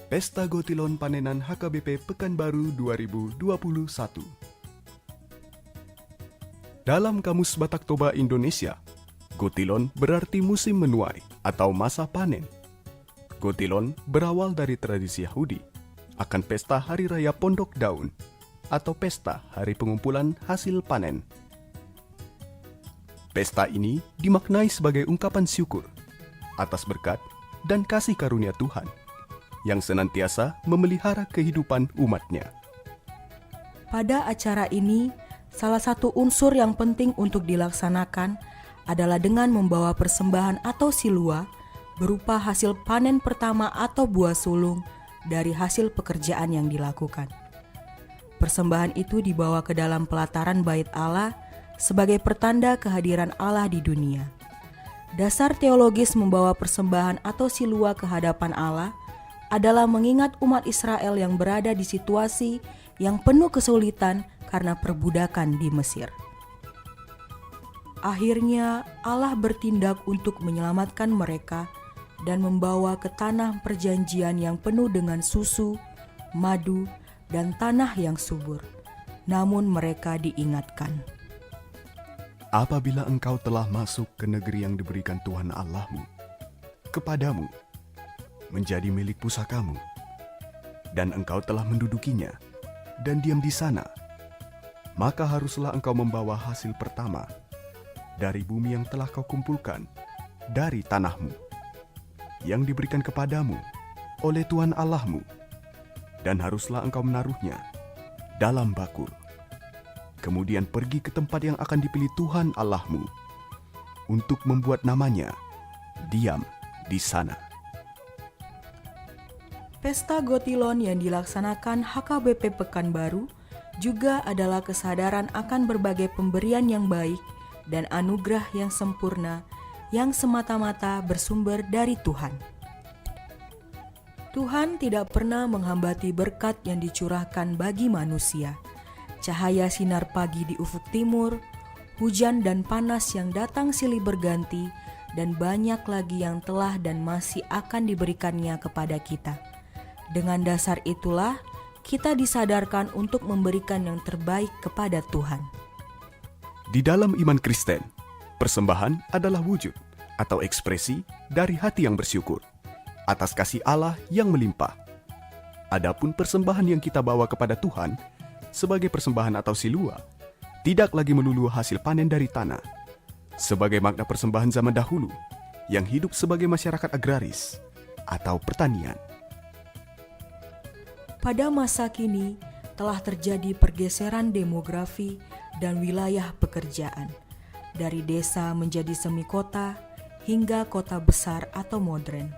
Pesta Gotilon Panenan HKBP Pekanbaru 2021. Dalam Kamus Batak Toba Indonesia, Gotilon berarti musim menuai atau masa panen. Gotilon berawal dari tradisi Yahudi akan pesta Hari Raya Pondok Daun atau pesta hari pengumpulan hasil panen. Pesta ini dimaknai sebagai ungkapan syukur atas berkat dan kasih karunia Tuhan yang senantiasa memelihara kehidupan umatnya. Pada acara ini, salah satu unsur yang penting untuk dilaksanakan adalah dengan membawa persembahan atau silua berupa hasil panen pertama atau buah sulung dari hasil pekerjaan yang dilakukan. Persembahan itu dibawa ke dalam pelataran Bait Allah sebagai pertanda kehadiran Allah di dunia. Dasar teologis membawa persembahan atau silua ke hadapan Allah adalah mengingat umat Israel yang berada di situasi yang penuh kesulitan karena perbudakan di Mesir. Akhirnya Allah bertindak untuk menyelamatkan mereka dan membawa ke tanah perjanjian yang penuh dengan susu, madu, dan tanah yang subur. Namun mereka diingatkan, apabila engkau telah masuk ke negeri yang diberikan Tuhan Allahmu kepadamu, menjadi milik pusakamu, dan engkau telah mendudukinya dan diam di sana, maka haruslah engkau membawa hasil pertama dari bumi yang telah kau kumpulkan dari tanahmu, yang diberikan kepadamu oleh Tuhan Allahmu, dan haruslah engkau menaruhnya dalam bakul. Kemudian pergi ke tempat yang akan dipilih Tuhan Allahmu untuk membuat namanya diam di sana. Pesta Gotilon yang dilaksanakan HKBP Pekanbaru juga adalah kesadaran akan berbagai pemberian yang baik dan anugerah yang sempurna yang semata-mata bersumber dari Tuhan. Tuhan tidak pernah menghambati berkat yang dicurahkan bagi manusia. Cahaya sinar pagi di ufuk timur, hujan dan panas yang datang silih berganti, dan banyak lagi yang telah dan masih akan diberikannya kepada kita. Dengan dasar itulah, kita disadarkan untuk memberikan yang terbaik kepada Tuhan. Di dalam iman Kristen, persembahan adalah wujud atau ekspresi dari hati yang bersyukur atas kasih Allah yang melimpah. Adapun persembahan yang kita bawa kepada Tuhan sebagai persembahan atau silua tidak lagi melulu hasil panen dari tanah, sebagai makna persembahan zaman dahulu yang hidup sebagai masyarakat agraris atau pertanian. Pada masa kini telah terjadi pergeseran demografi dan wilayah pekerjaan, dari desa menjadi semi kota hingga kota besar atau modern.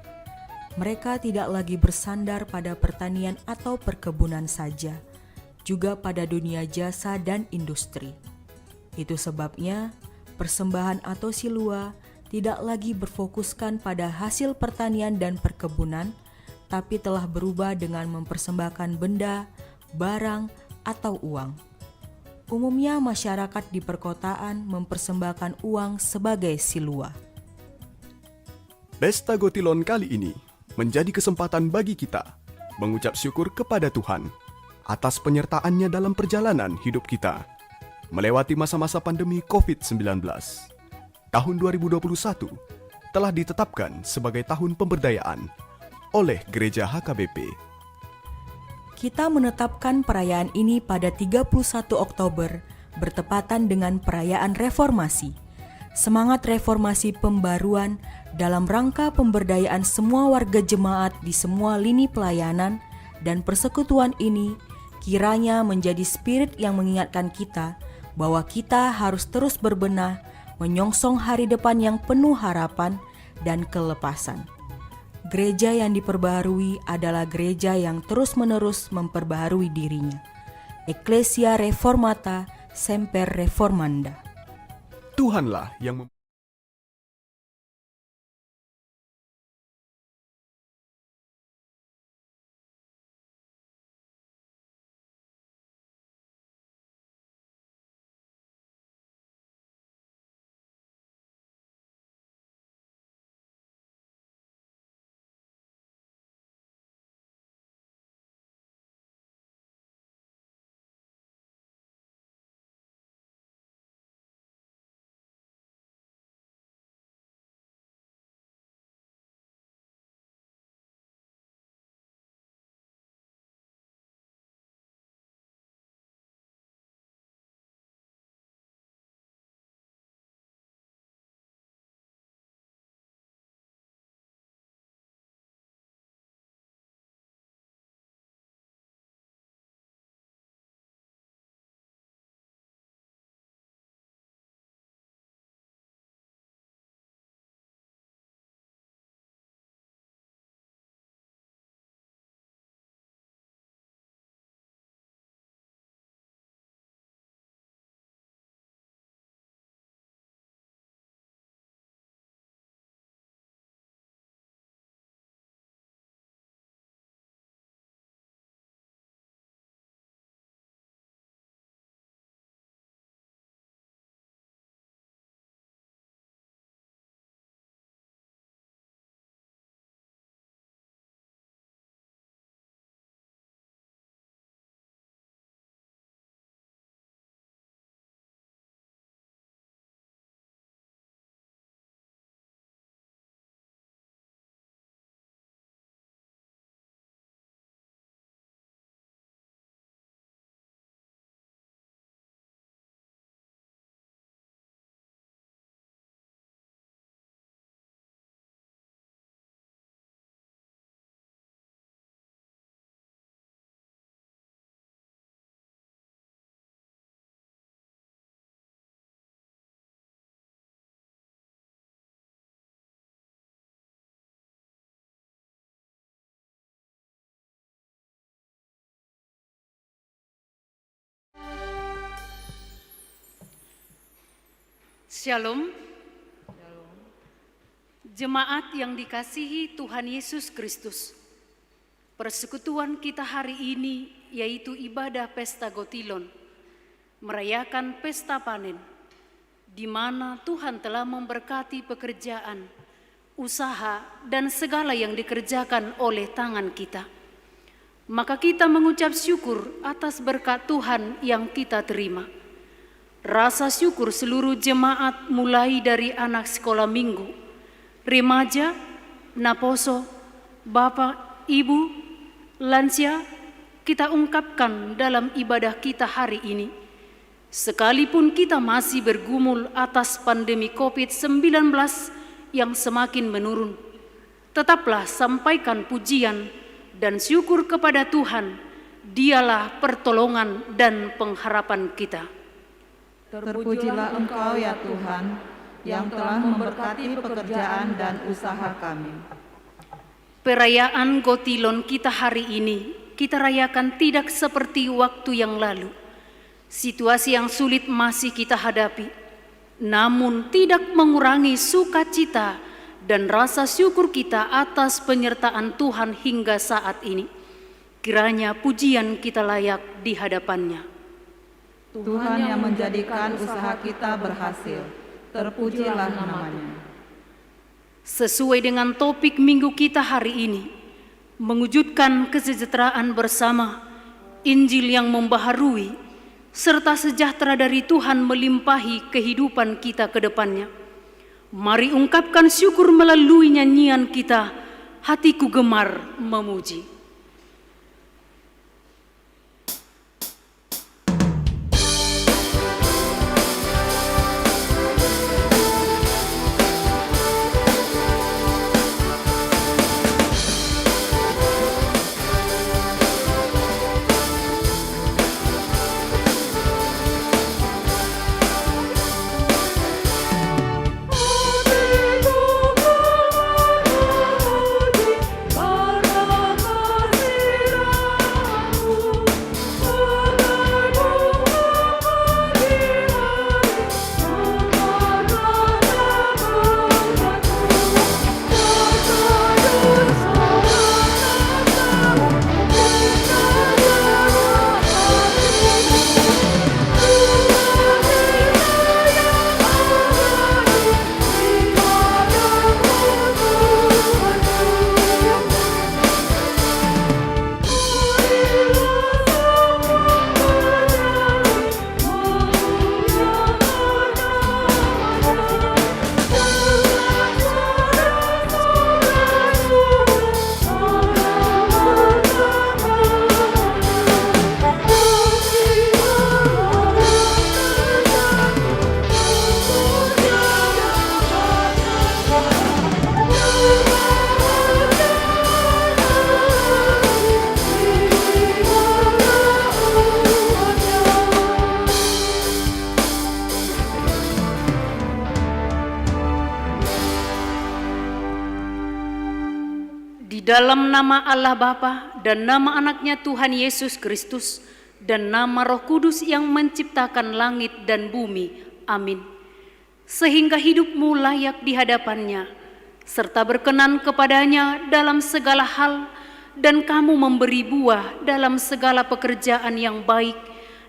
Mereka tidak lagi bersandar pada pertanian atau perkebunan saja, juga pada dunia jasa dan industri. Itu sebabnya persembahan atau silua tidak lagi berfokuskan pada hasil pertanian dan perkebunan, tapi telah berubah dengan mempersembahkan benda, barang, atau uang. Umumnya masyarakat di perkotaan mempersembahkan uang sebagai silua. Pesta Gotilon kali ini menjadi kesempatan bagi kita mengucap syukur kepada Tuhan atas penyertaannya dalam perjalanan hidup kita melewati masa-masa pandemi COVID-19. Tahun 2021 telah ditetapkan sebagai tahun pemberdayaan oleh Gereja HKBP. Kita menetapkan perayaan ini pada 31 Oktober bertepatan dengan perayaan reformasi. Semangat reformasi pembaruan dalam rangka pemberdayaan semua warga jemaat di semua lini pelayanan dan persekutuan ini kiranya menjadi spirit yang mengingatkan kita bahwa kita harus terus berbenah menyongsong hari depan yang penuh harapan dan kelepasan. Gereja yang diperbaharui adalah gereja yang terus-menerus memperbaharui dirinya. Ecclesia Reformata Semper Reformanda. Tuhanlah yang Shalom. Jemaat yang dikasihi Tuhan Yesus Kristus. Persekutuan kita hari ini yaitu ibadah Pesta Gotilon, merayakan pesta panen, di mana Tuhan telah memberkati pekerjaan, usaha, dan segala yang dikerjakan oleh tangan kita. Maka kita mengucap syukur atas berkat Tuhan yang kita terima. Rasa syukur seluruh jemaat mulai dari anak sekolah minggu, remaja, naposo, bapak, ibu, lansia, kita ungkapkan dalam ibadah kita hari ini. Sekalipun kita masih bergumul atas pandemi COVID-19 yang semakin menurun, tetaplah sampaikan pujian dan syukur kepada Tuhan. Dialah pertolongan dan pengharapan kita. Terpujilah Engkau ya Tuhan, yang telah memberkati pekerjaan dan usaha kami. Perayaan Gotilon kita hari ini, kita rayakan tidak seperti waktu yang lalu. Situasi yang sulit masih kita hadapi, namun tidak mengurangi sukacita dan rasa syukur kita atas penyertaan Tuhan hingga saat ini. Kiranya pujian kita layak di hadapan-Nya. Tuhan yang menjadikan usaha kita berhasil, terpujilah namanya. Sesuai dengan topik minggu kita hari ini, mewujudkan kesejahteraan bersama, Injil yang membaharui, serta sejahtera dari Tuhan melimpahi kehidupan kita ke depannya. Mari ungkapkan syukur melalui nyanyian kita, hatiku gemar memuji. Dalam nama Allah Bapa dan nama anaknya Tuhan Yesus Kristus dan nama Roh Kudus yang menciptakan langit dan bumi. Amin. Sehingga hidupmu layak di hadapannya, serta berkenan kepadanya dalam segala hal, dan kamu memberi buah dalam segala pekerjaan yang baik,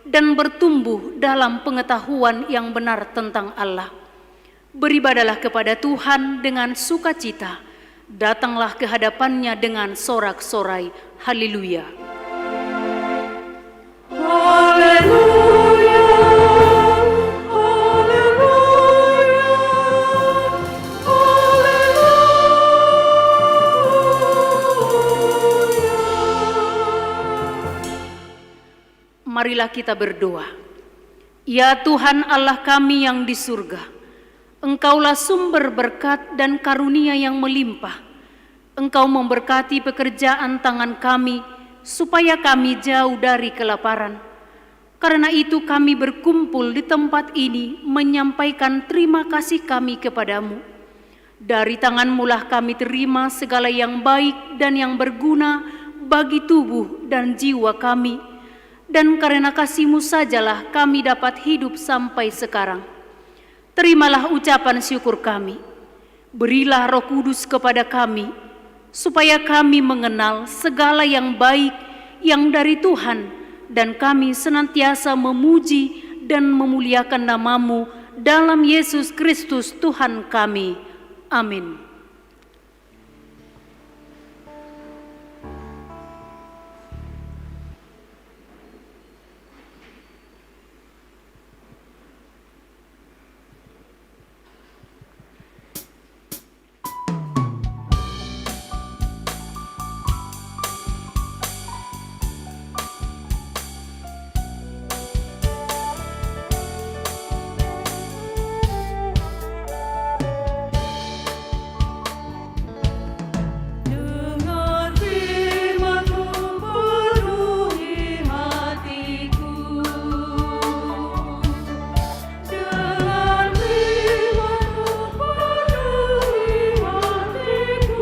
dan bertumbuh dalam pengetahuan yang benar tentang Allah. Beribadalah kepada Tuhan dengan sukacita, datanglah ke hadapannya dengan sorak-sorai. Haleluya. Haleluya, haleluya, haleluya. Marilah kita berdoa. Ya Tuhan Allah kami yang di surga, Engkaulah sumber berkat dan karunia yang melimpah. Engkau memberkati pekerjaan tangan kami, supaya kami jauh dari kelaparan. Karena itu kami berkumpul di tempat ini menyampaikan terima kasih kami kepadamu. Dari tangan-Mu lah kami terima segala yang baik dan yang berguna bagi tubuh dan jiwa kami. Dan karena kasih-Mu sajalah kami dapat hidup sampai sekarang. terimalah ucapan syukur kami. Berilah Roh Kudus kepada kami, supaya kami mengenal segala yang baik yang dari Tuhan, dan kami senantiasa memuji dan memuliakan nama-Mu dalam Yesus Kristus Tuhan kami. Amin. Dengan firman-Mu penuhi hatiku, dengan firman-Mu penuhi hatiku,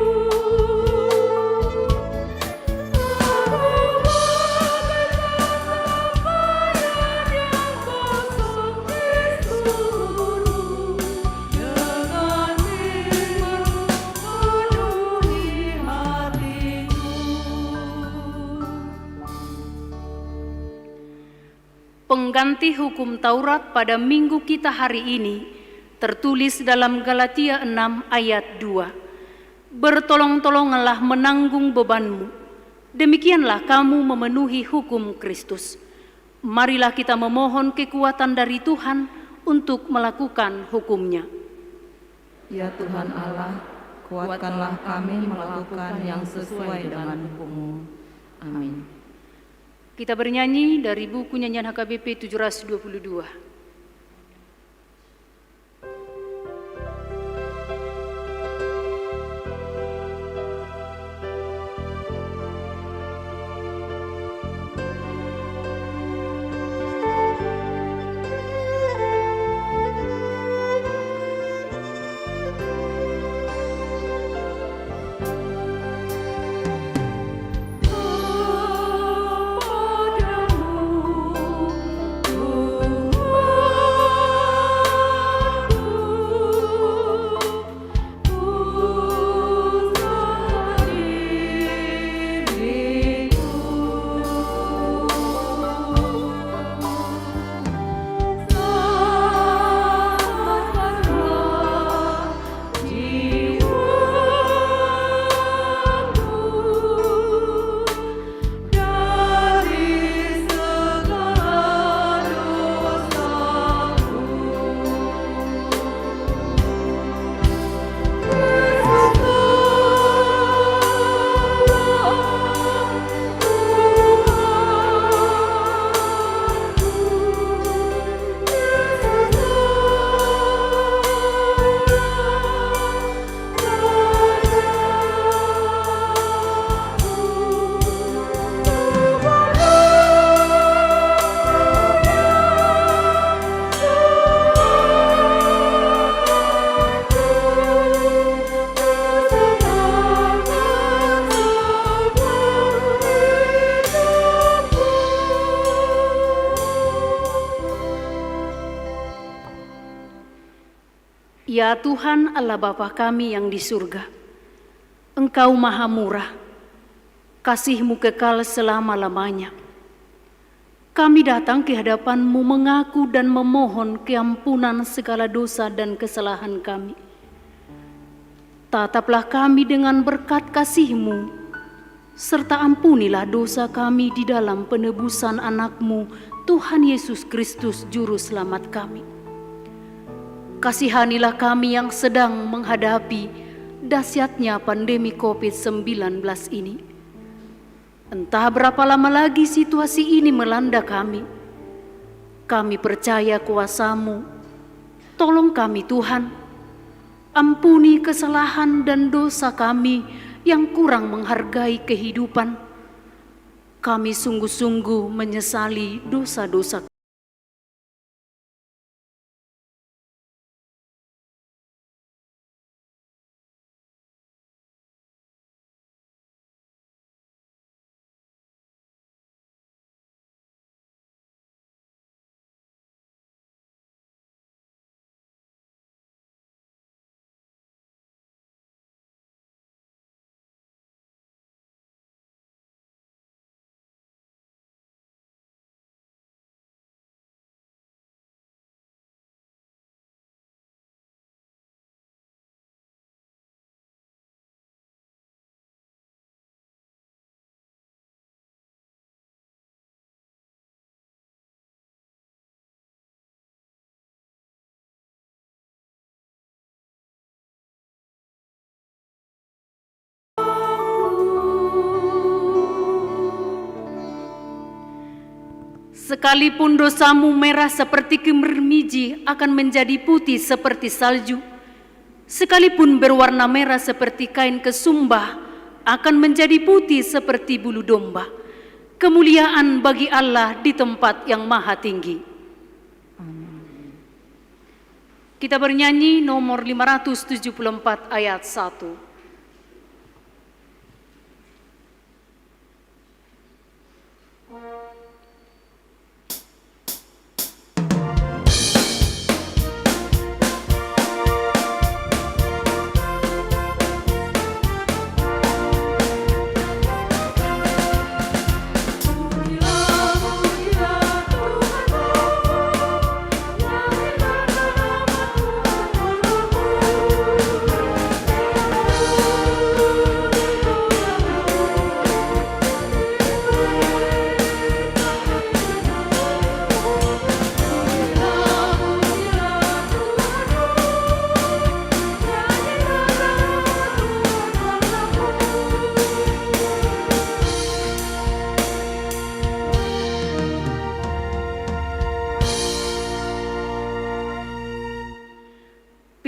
Pengganti hukum Taurat pada minggu kita hari ini tertulis dalam Galatia 6 ayat 2. Bertolong-tolonglah menanggung bebanmu, demikianlah kamu memenuhi hukum Kristus. Marilah kita memohon kekuatan dari Tuhan untuk melakukan hukumnya. Ya Tuhan Allah, kuatkanlah kami melakukan yang sesuai dengan hukum-Mu. Amin. Kita bernyanyi dari buku nyanyian HKBP 722. Ya Tuhan Allah Bapa kami yang di surga, Engkau maha murah, kasih-Mu kekal selama-lamanya. Kami datang ke hadapan-Mu mengaku dan memohon keampunan segala dosa dan kesalahan kami. Tataplah kami dengan berkat kasih-Mu, serta ampunilah dosa kami di dalam penebusan anak-Mu, Tuhan Yesus Kristus Juru Selamat kami. Kasihanilah kami yang sedang menghadapi dahsyatnya pandemi COVID-19 ini. Entah berapa lama lagi situasi ini melanda kami. Kami percaya kuasa-Mu. Tolong kami Tuhan. Ampuni kesalahan dan dosa kami yang kurang menghargai kehidupan. Kami sungguh-sungguh menyesali dosa-dosa Sekalipun dosamu merah seperti kemermiji akan menjadi putih seperti salju. Sekalipun berwarna merah seperti kain kesumbah akan menjadi putih seperti bulu domba. Kemuliaan bagi Allah di tempat yang maha tinggi. Kita bernyanyi nomor 574 ayat 1.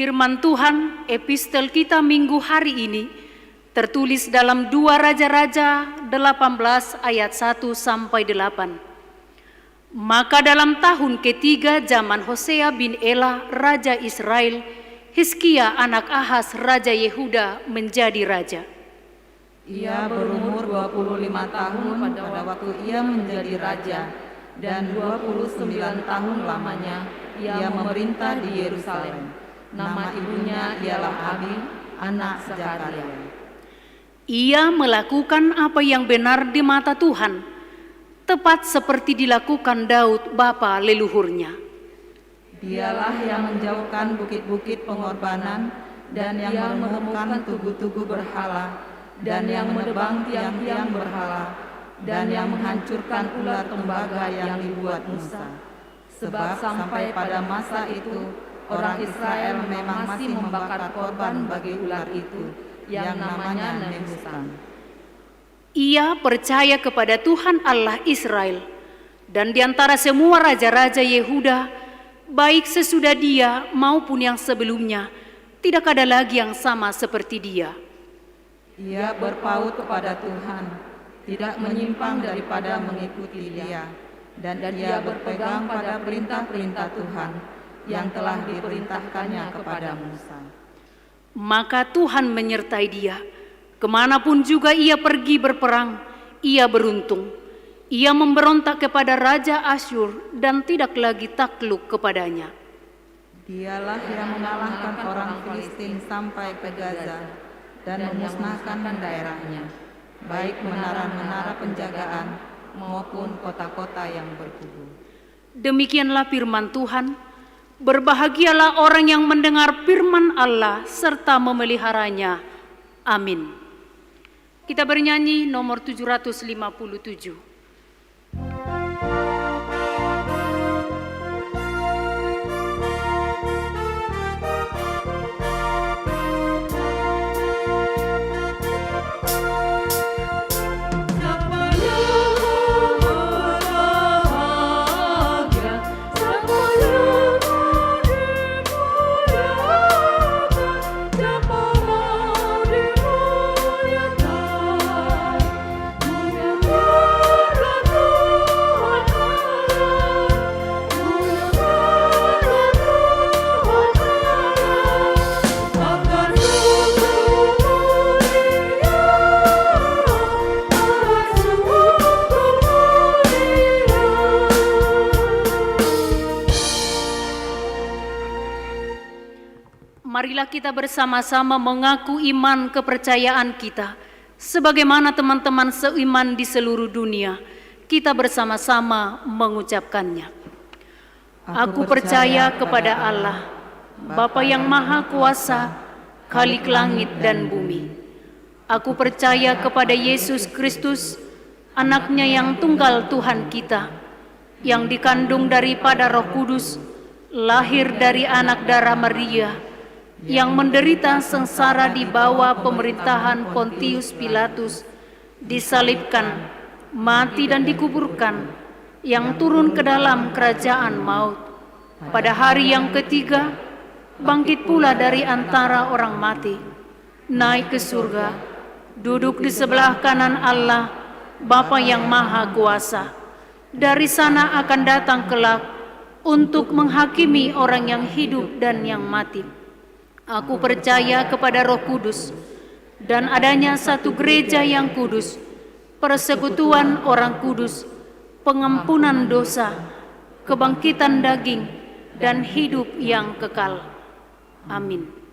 Firman Tuhan, epistel kita minggu hari ini, tertulis dalam 2 Raja-Raja 18 ayat 1 sampai 8. Maka dalam tahun ketiga zaman Hosea bin Ela, Raja Israel, Hizkia anak Ahaz, Raja Yehuda menjadi raja. Ia berumur 25 tahun pada waktu ia menjadi raja, dan 29 tahun lamanya ia memerintah di Yerusalem. Nama ibunya ialah Abi, anak Zakaria. Ia melakukan apa yang benar di mata Tuhan, tepat seperti dilakukan Daud bapa leluhurnya. Dialah yang menjauhkan bukit-bukit pengorbanan dan yang menemukan tugu-tugu berhala dan yang menebang tiang-tiang berhala dan yang menghancurkan ular tembaga yang dibuat Musa. Sebab sampai pada masa itu orang Israel memang masih membakar korban bagi ular itu yang namanya Nehushtan. Ia percaya kepada Tuhan Allah Israel, dan di antara semua raja-raja Yehuda, baik sesudah dia maupun yang sebelumnya, tidak ada lagi yang sama seperti dia. Ia berpaut kepada Tuhan, tidak menyimpang daripada mengikuti dia, dan ia berpegang pada perintah-perintah Tuhan yang telah diperintahkannya kepada Musa. Maka Tuhan menyertai dia. Kemanapun juga ia pergi berperang, ia beruntung. Ia memberontak kepada Raja Asyur dan tidak lagi takluk kepadanya. Dialah yang mengalahkan orang Filistin sampai ke Gaza dan memusnahkan daerahnya, baik menara-menara penjagaan maupun kota-kota yang berkubu. Demikianlah firman Tuhan. Berbahagialah orang yang mendengar firman Allah serta memeliharanya. Amin. Kita bernyanyi nomor 757. Marilah kita bersama-sama mengaku iman kepercayaan kita. Sebagaimana teman-teman seiman di seluruh dunia, kita bersama-sama mengucapkannya. Aku percaya kepada Allah, Bapa yang Maha Kuasa, Khalik langit dan bumi. Aku percaya kepada Yesus Kristus, Anaknya yang tunggal Tuhan kita, yang dikandung daripada Roh Kudus, lahir dari anak darah Maria, yang menderita sengsara di bawah pemerintahan Pontius Pilatus, disalibkan, mati dan dikuburkan, yang turun ke dalam kerajaan maut. Pada hari yang ketiga, bangkit pula dari antara orang mati, naik ke surga, duduk di sebelah kanan Allah, Bapa yang Maha Kuasa. Dari sana akan datang kelak untuk menghakimi orang yang hidup dan yang mati. Aku percaya kepada Roh Kudus dan adanya satu gereja yang kudus, persekutuan orang kudus, pengampunan dosa, kebangkitan daging, dan hidup yang kekal. Amin.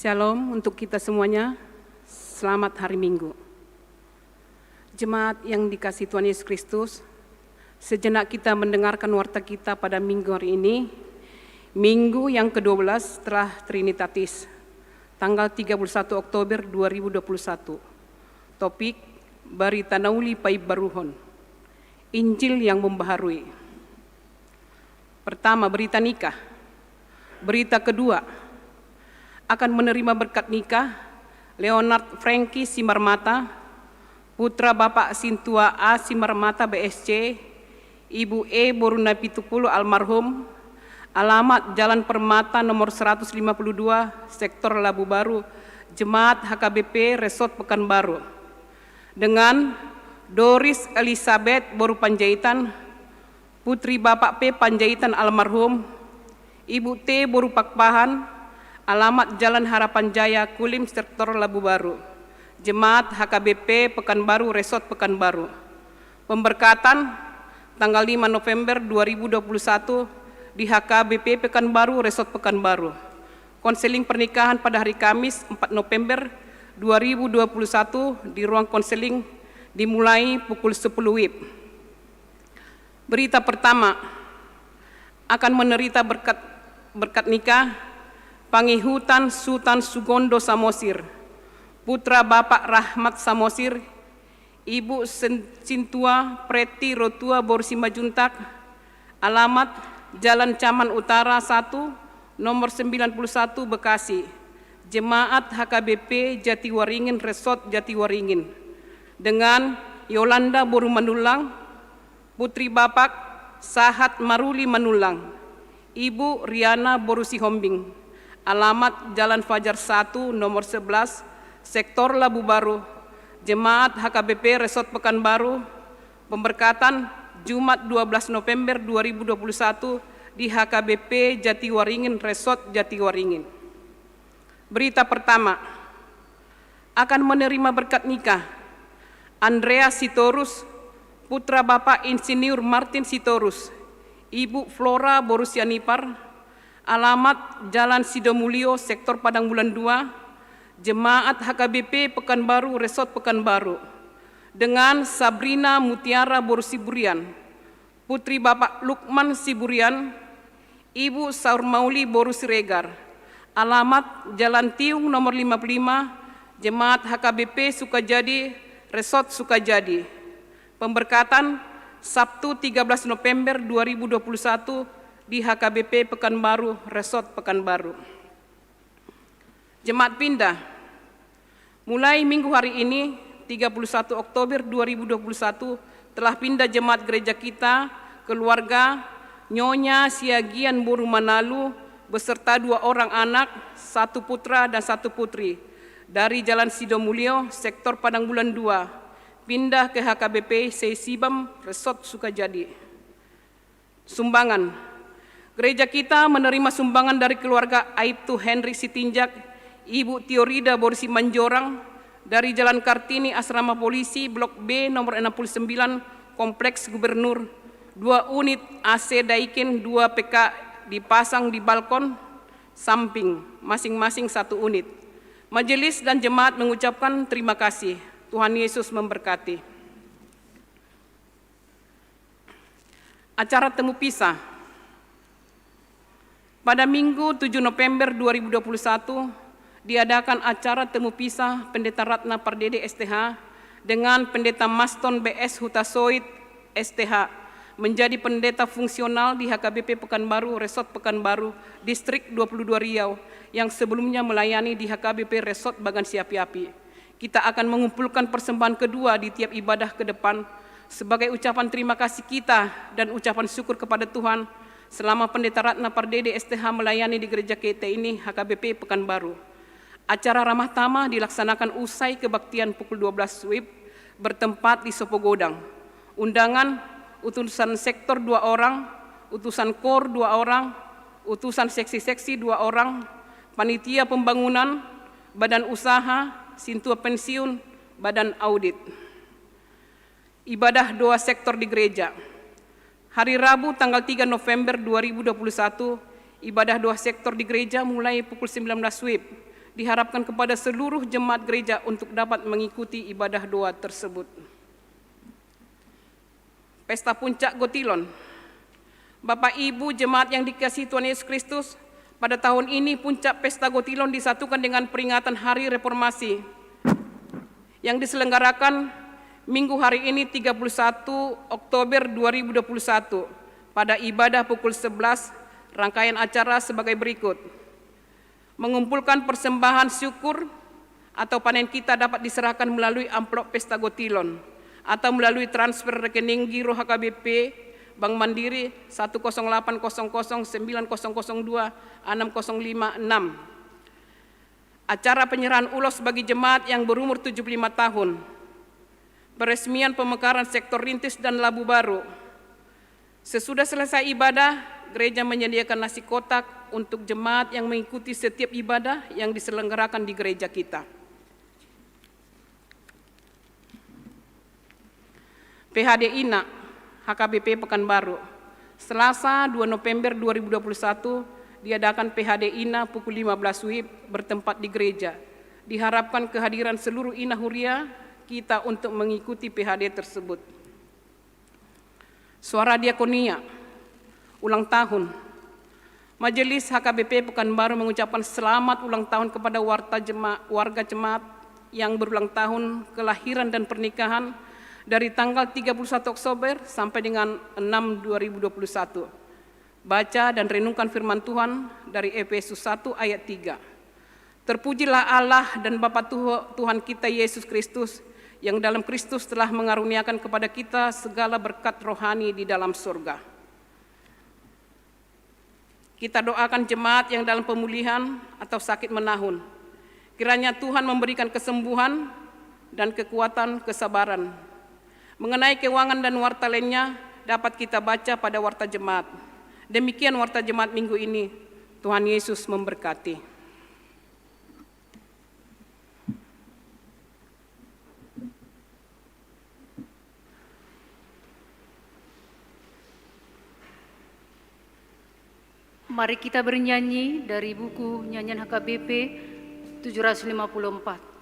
Shalom untuk kita semuanya, selamat hari Minggu. Jemaat yang dikasihi Tuhan Yesus Kristus, sejenak kita mendengarkan warta kita pada minggu hari ini, minggu yang ke-12 setelah Trinitatis, tanggal 31 Oktober 2021. Topik, Berita Nauli Paib Baruhon, Injil yang membaharui. Pertama, berita nikah. Berita kedua, akan menerima berkat nikah Leonard Franky Simarmata, putra Bapak Sintua A Simarmata BSC, Ibu E Boruna Pitupulu almarhum, alamat Jalan Permata nomor 152, Sektor Labu Baru, Jemaat HKBP Resort Pekanbaru, dengan Doris Elizabeth Boru Panjaitan, putri Bapak P Panjaitan almarhum, Ibu T Boru Pakpahan, alamat Jalan Harapan Jaya, Kulim, Sektor Labu Baru, Jemaat HKBP Pekanbaru, Resort Pekanbaru. Pemberkatan tanggal 5 November 2021 di HKBP Pekanbaru, Resort Pekanbaru. Konseling pernikahan pada hari Kamis 4 November 2021 di ruang konseling dimulai pukul 10 WIB. Berita pertama, akan menerita berkat nikah Pangihutan Sultan Sugondo Samosir, putra Bapak Rahmat Samosir, Ibu Sintua Preti Rotua Borsimajuntak, alamat Jalan Caman Utara 1, nomor 91 Bekasi, Jemaat HKBP Jatiwaringin Resort Jatiwaringin, dengan Yolanda Boru Manulang, putri Bapak Sahat Maruli Manulang, Ibu Riana Boru Sihombing, alamat Jalan Fajar 1, nomor 11, Sektor Labu Baru, Jemaat HKBP Resort Pekanbaru. Pemberkatan Jumat 12 November 2021 di HKBP Jatiwaringin Resort Jatiwaringin. Berita pertama, akan menerima berkat nikah Andrea Sitorus, putra Bapak Insinyur Martin Sitorus, Ibu Flora Borusianipar, alamat Jalan Sidomulyo, Sektor Padang Bulan 2, Jemaat HKBP Pekanbaru, Resort Pekanbaru, dengan Sabrina Mutiara Borsiburian, putri Bapak Lukman Siburian, Ibu Saurmauli Borusiregar, alamat Jalan Tiung nomor 55, Jemaat HKBP Sukajadi, Resort Sukajadi. Pemberkatan Sabtu 13 November 2021 di HKBP Pekanbaru, Resort Pekanbaru. Jemaat pindah. Mulai minggu hari ini, 31 Oktober 2021, telah pindah jemaat gereja kita, keluarga Nyonya Siagian Boru Manalu, beserta 2 orang anak, 1 putra dan 1 putri, dari Jalan Sidomulyo, Sektor Padang Bulan 2, pindah ke HKBP Seisibam, Resort Sukajadi. Sumbangan. Gereja kita menerima sumbangan dari keluarga Aibtu Henry Sitinjak, Ibu Tiorida Borsi Manjorang, dari Jalan Kartini Asrama Polisi, Blok B nomor 69, Kompleks Gubernur, 2 unit AC Daikin 2 PK dipasang di balkon samping, masing-masing 1 unit. Majelis dan jemaat mengucapkan terima kasih. Tuhan Yesus memberkati. Acara temu pisah. Pada Minggu 7 November 2021, diadakan acara temu pisah Pendeta Ratna Pardede STH dengan Pendeta Maston BS Hutasoit STH menjadi pendeta fungsional di HKBP Pekanbaru, Resort Pekanbaru, Distrik 22 Riau, yang sebelumnya melayani di HKBP Resort Bagan Siapi-Api. Kita akan mengumpulkan persembahan kedua di tiap ibadah ke depan sebagai ucapan terima kasih kita dan ucapan syukur kepada Tuhan selama Pendeta Ratna Pardede STH melayani di Gereja KT ini HKBP Pekanbaru. Acara ramah tamah dilaksanakan usai kebaktian pukul 12 WIB bertempat di Sopogodang. Undangan utusan sektor 2 orang, utusan KOR 2 orang, utusan seksi-seksi 2 orang, panitia pembangunan, badan usaha, sintua pensiun, badan audit. Ibadah doa sektor di gereja. Hari Rabu tanggal 3 November 2021, ibadah doa sektor di gereja mulai pukul 19 WIB. Diharapkan kepada seluruh jemaat gereja untuk dapat mengikuti ibadah doa tersebut. Pesta Puncak Gotilon. Bapak Ibu jemaat yang dikasihi Tuhan Yesus Kristus, pada tahun ini puncak Pesta Gotilon disatukan dengan peringatan Hari Reformasi yang diselenggarakan Minggu hari ini 31 Oktober 2021 pada ibadah pukul 11. Rangkaian acara sebagai berikut. Mengumpulkan persembahan syukur atau panen kita dapat diserahkan melalui amplop Pesta Gotilon atau melalui transfer rekening giro HKBP Bank Mandiri 1080090026056. Acara penyerahan ulos bagi jemaat yang berumur 75 tahun. Peresmian pemekaran sektor rintis dan labu baru. Sesudah selesai ibadah, gereja menyediakan nasi kotak untuk jemaat yang mengikuti setiap ibadah yang diselenggarakan di gereja kita. PHD INA HKBP Pekanbaru. Selasa 2 November 2021 diadakan PHD INA pukul 15 WIB bertempat di gereja. Diharapkan kehadiran seluruh INA Huria kita untuk mengikuti PHD tersebut. Suara Diakonia, ulang tahun. Majelis HKBP Pekanbaru mengucapkan selamat ulang tahun kepada warga jemaat yang berulang tahun kelahiran dan pernikahan dari tanggal 31 Oktober sampai dengan 6 2021. Baca dan renungkan firman Tuhan dari Efesus 1 ayat 3. Terpujilah Allah dan Bapa Tuhan kita Yesus Kristus, yang dalam Kristus telah mengaruniakan kepada kita segala berkat rohani di dalam surga. Kita doakan jemaat yang dalam pemulihan atau sakit menahun. Kiranya Tuhan memberikan kesembuhan dan kekuatan kesabaran. Mengenai keuangan dan warta lainnya dapat kita baca pada warta jemaat. Demikian warta jemaat minggu ini. Tuhan Yesus memberkati. Mari kita bernyanyi dari buku nyanyian HKBP 754.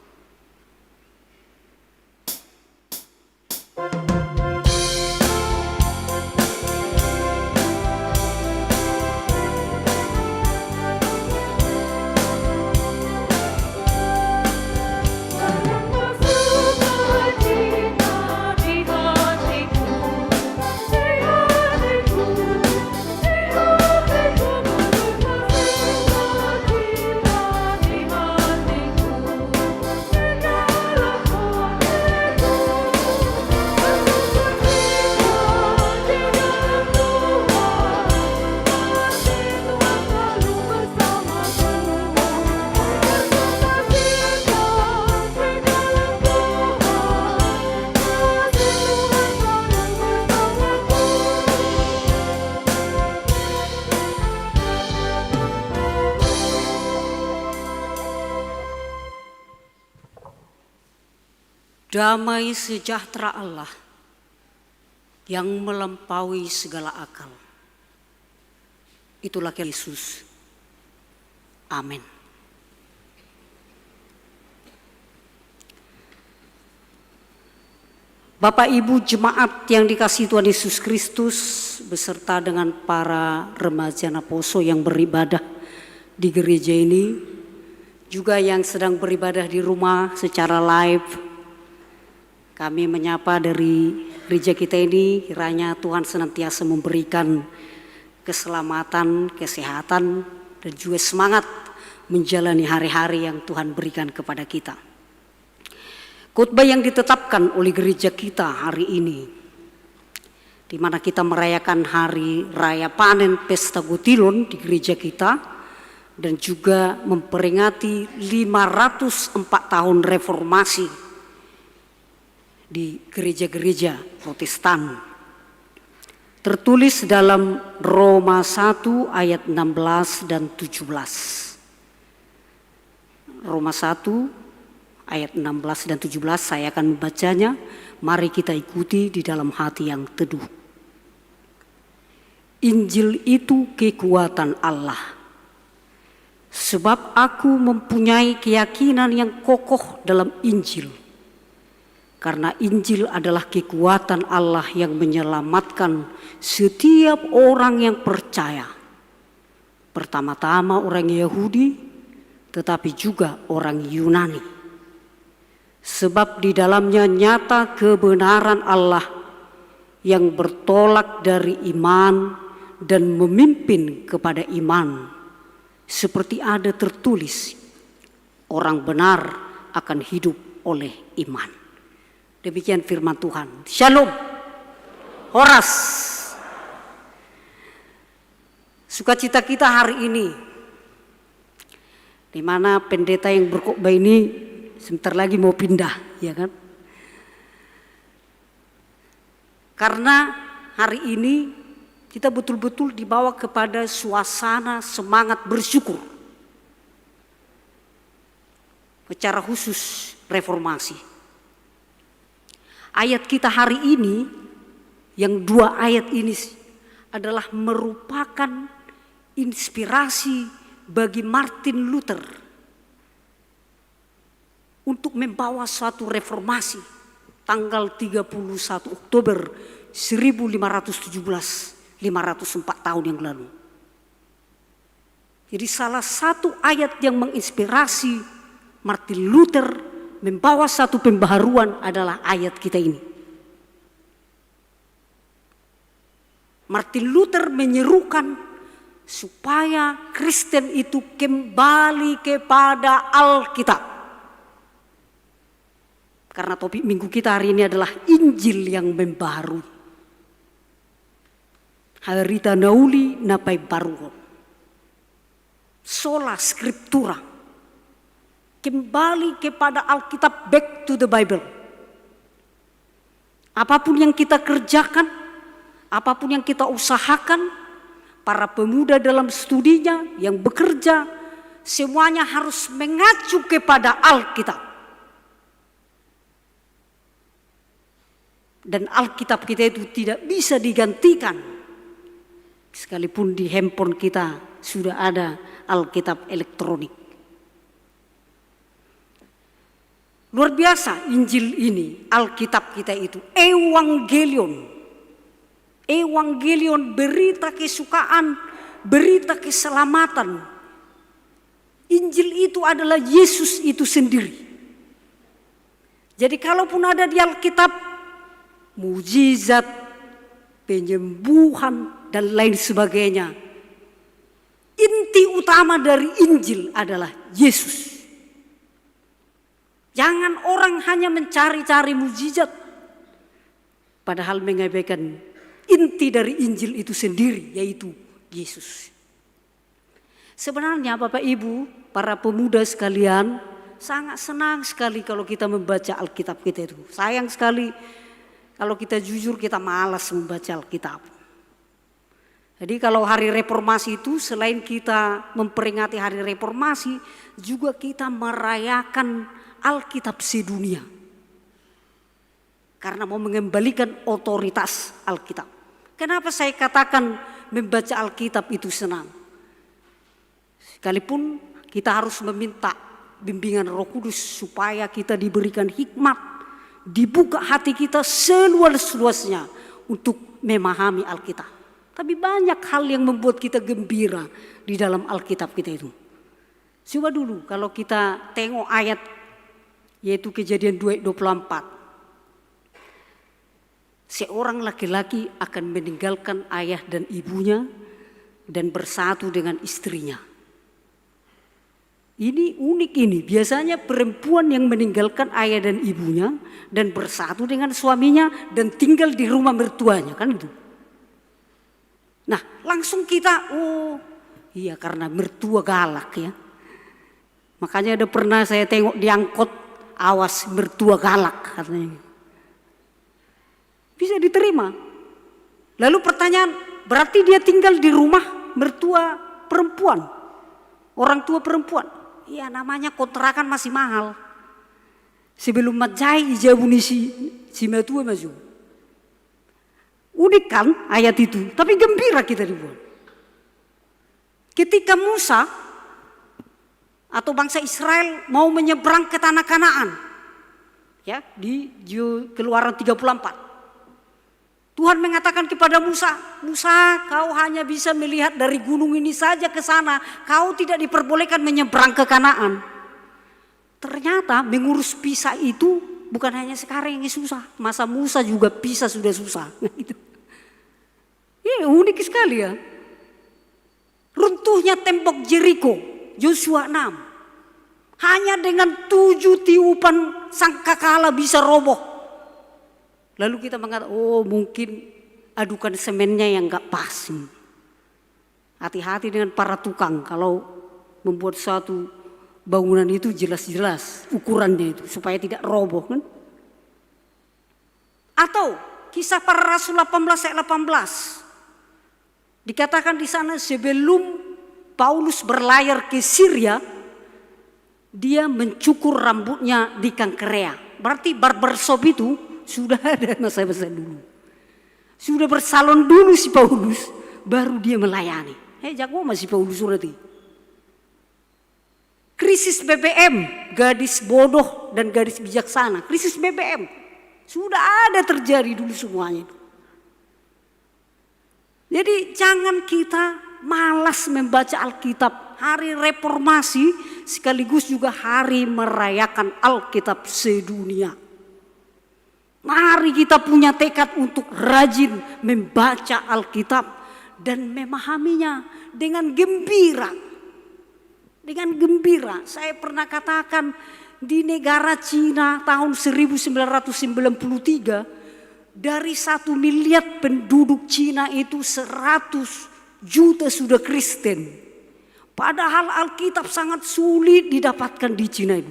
Damai sejahtera Allah yang melampaui segala akal. Itulah Yesus. Amin. Bapak Ibu jemaat yang dikasihi Tuhan Yesus Kristus beserta dengan para remaja Naposo yang beribadah di gereja ini, juga yang sedang beribadah di rumah secara live, kami menyapa dari gereja kita ini, kiranya Tuhan senantiasa memberikan keselamatan, kesehatan, dan juga semangat menjalani hari-hari yang Tuhan berikan kepada kita. Khotbah yang ditetapkan oleh gereja kita hari ini, di mana kita merayakan hari raya panen Pesta Gotilon di gereja kita, dan juga memperingati 504 tahun reformasi di gereja-gereja Protestan. Tertulis dalam Roma 1 ayat 16 dan 17. Roma 1 ayat 16 dan 17 saya akan membacanya. Mari kita ikuti di dalam hati yang teduh. Injil itu kekuatan Allah. Sebab aku mempunyai keyakinan yang kokoh dalam Injil. Karena Injil adalah kekuatan Allah yang menyelamatkan setiap orang yang percaya. Pertama-tama orang Yahudi, tetapi juga orang Yunani. Sebab di dalamnya nyata kebenaran Allah yang bertolak dari iman dan memimpin kepada iman. Seperti ada tertulis, orang benar akan hidup oleh iman. Demikian firman Tuhan. Shalom. Horas. Sukacita kita hari ini, di mana pendeta yang berkhotbah ini sebentar lagi mau pindah, ya kan? Karena hari ini kita betul-betul dibawa kepada suasana semangat bersyukur. Secara khusus reformasi. Ayat kita hari ini, yang 2 ayat ini adalah merupakan inspirasi bagi Martin Luther untuk membawa suatu reformasi tanggal 31 Oktober 1517, 504 tahun yang lalu. Jadi salah satu ayat yang menginspirasi Martin Luther membawa satu pembaharuan adalah ayat kita ini. Martin Luther menyerukan supaya Kristen itu kembali kepada Alkitab. Karena topik minggu kita hari ini adalah Injil yang membaharui. Harita nauli napai baruho. Sola scriptura. Kembali kepada Alkitab, back to the Bible. Apapun yang kita kerjakan, apapun yang kita usahakan, para pemuda dalam studinya yang bekerja, semuanya harus mengacu kepada Alkitab. Dan Alkitab kita itu tidak bisa digantikan. Sekalipun di handphone kita sudah ada Alkitab elektronik. Luar biasa Injil ini, Alkitab kita itu, Evangelion. Evangelion, berita kesukaan, berita keselamatan. Injil itu adalah Yesus itu sendiri. Jadi kalaupun ada di Alkitab mujizat, penyembuhan, dan lain sebagainya, inti utama dari Injil adalah Yesus. Jangan orang hanya mencari-cari mujizat, padahal mengabaikan inti dari Injil itu sendiri, yaitu Yesus. Sebenarnya Bapak Ibu, para pemuda sekalian, sangat senang sekali kalau kita membaca Alkitab kita itu. Sayang sekali kalau kita jujur, kita malas membaca Alkitab. Jadi kalau hari reformasi itu, selain kita memperingati hari reformasi, juga kita merayakan Alkitab sedunia. Karena mau mengembalikan otoritas Alkitab. Kenapa saya katakan membaca Alkitab itu senang? Sekalipun kita harus meminta bimbingan Roh Kudus supaya kita diberikan hikmat dibuka hati kita seluas-luasnya untuk memahami Alkitab. Tapi banyak hal yang membuat kita gembira di dalam Alkitab kita itu. Coba dulu kalau kita tengok ayat yaitu Kejadian 2:24. Seorang laki-laki akan meninggalkan ayah dan ibunya dan bersatu dengan istrinya. Ini unik ini. Biasanya perempuan yang meninggalkan ayah dan ibunya dan bersatu dengan suaminya dan tinggal di rumah mertuanya, kan itu. Nah, langsung kita, oh iya karena mertua galak ya. Makanya ada pernah saya tengok di angkot, awas mertua galak katanya. Bisa diterima. Lalu pertanyaan, berarti dia tinggal di rumah mertua perempuan, orang tua perempuan. Iya, namanya kontrakan masih mahal. Sebelum majai ijabuni si mertua maju. Unik kan ayat itu, tapi gembira kita dibuat. Ketika Musa atau bangsa Israel mau menyeberang ke tanah Kanaan, ya di Keluaran 34. Tuhan mengatakan kepada Musa, Musa, kau hanya bisa melihat dari gunung ini saja ke sana, kau tidak diperbolehkan menyeberang ke Kanaan. Ternyata mengurus pisah itu bukan hanya sekarang yang susah, masa Musa juga pisah sudah susah. Gitu. Ya, unik sekali ya. Runtuhnya tembok Jeriko, Yosua 6. Hanya dengan 7 tiupan sangkakala bisa roboh. Lalu kita mengatakan, oh mungkin adukan semennya yang gak pas. Hati-hati dengan para tukang kalau membuat suatu bangunan itu jelas-jelas ukurannya itu supaya tidak roboh kan. Atau Kisah Para Rasul 18 ayat 18. Dikatakan di sana sebelum Paulus berlayar ke Syria, dia mencukur rambutnya di Kangkrea. Berarti barbershop itu sudah ada masa-masa dulu. Sudah bersalon dulu si Paulus, baru dia melayani. Jago masih Paulus berarti. Krisis BBM, gadis bodoh dan gadis bijaksana. Krisis BBM sudah ada terjadi dulu semuanya itu. Jadi jangan kita malas membaca Alkitab. Hari reformasi sekaligus juga hari merayakan Alkitab sedunia. Mari kita punya tekad untuk rajin membaca Alkitab dan memahaminya dengan gembira. Dengan gembira. Saya pernah katakan di negara Cina tahun 1993, dari 1 miliar penduduk Cina itu 100 juta sudah Kristen. Padahal Alkitab sangat sulit didapatkan di Cina itu.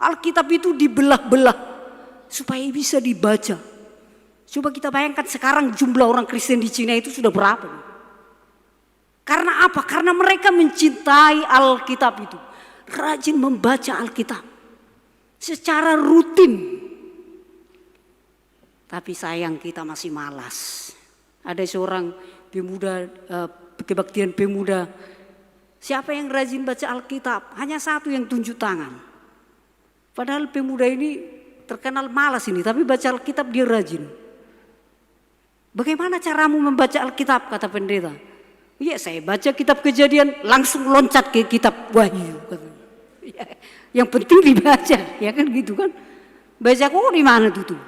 Alkitab itu dibelah-belah supaya bisa dibaca. Coba kita bayangkan sekarang jumlah orang Kristen di Cina itu sudah berapa? Karena apa? Karena mereka mencintai Alkitab itu. Rajin membaca Alkitab secara rutin. Tapi sayang kita masih malas. Ada seorang pemuda, kebaktian pemuda. Siapa yang rajin baca Alkitab? Hanya satu yang tunjuk tangan. Padahal pemuda ini terkenal malas ini, tapi baca Alkitab dia rajin. Bagaimana caramu membaca Alkitab? Kata pendeta. Iya, saya baca kitab Kejadian langsung loncat ke kitab Wahyu. Yang penting dibaca, ya kan gitu kan? Baca kok di mana tuh?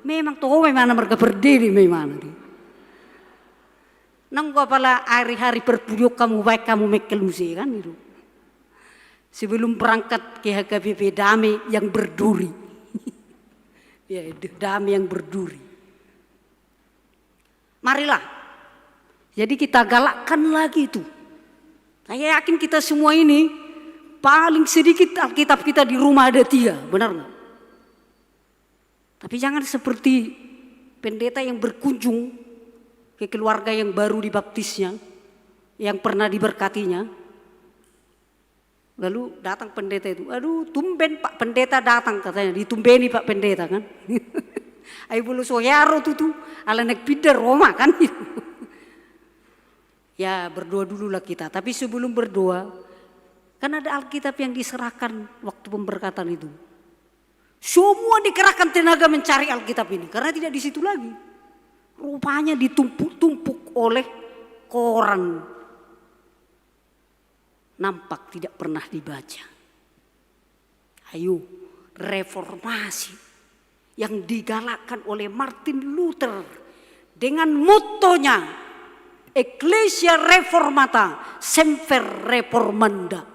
Memang toh memang mereka berdiri memang. Nanggo pala hari-hari perpuyuk kamu baik kamu mekel musik kan itu. Sebelum berangkat ke HKBP damai yang berduri. Ya, damai yang berduri. Marilah. Jadi kita galakkan lagi itu. Saya yakin kita semua ini paling sedikit Alkitab kita di rumah ada 3, benar nggak? Tapi jangan seperti pendeta yang berkunjung ke keluarga yang baru dibaptisnya, yang pernah diberkatinya. Lalu datang pendeta itu, aduh tumben Pak Pendeta datang katanya, ditumbeni Pak Pendeta kan. Ayo bulu soyaro tuh ala nek pindah Roma kan. Ya berdoa dululah kita, tapi sebelum berdoa, kan ada Alkitab yang diserahkan waktu pemberkatan itu. Semua dikerahkan tenaga mencari Alkitab ini karena tidak di situ lagi. Rupanya ditumpuk-tumpuk oleh koran. Nampak tidak pernah dibaca. Ayo, reformasi yang digalakkan oleh Martin Luther dengan motonya Ecclesia Reformata Semper Reformanda.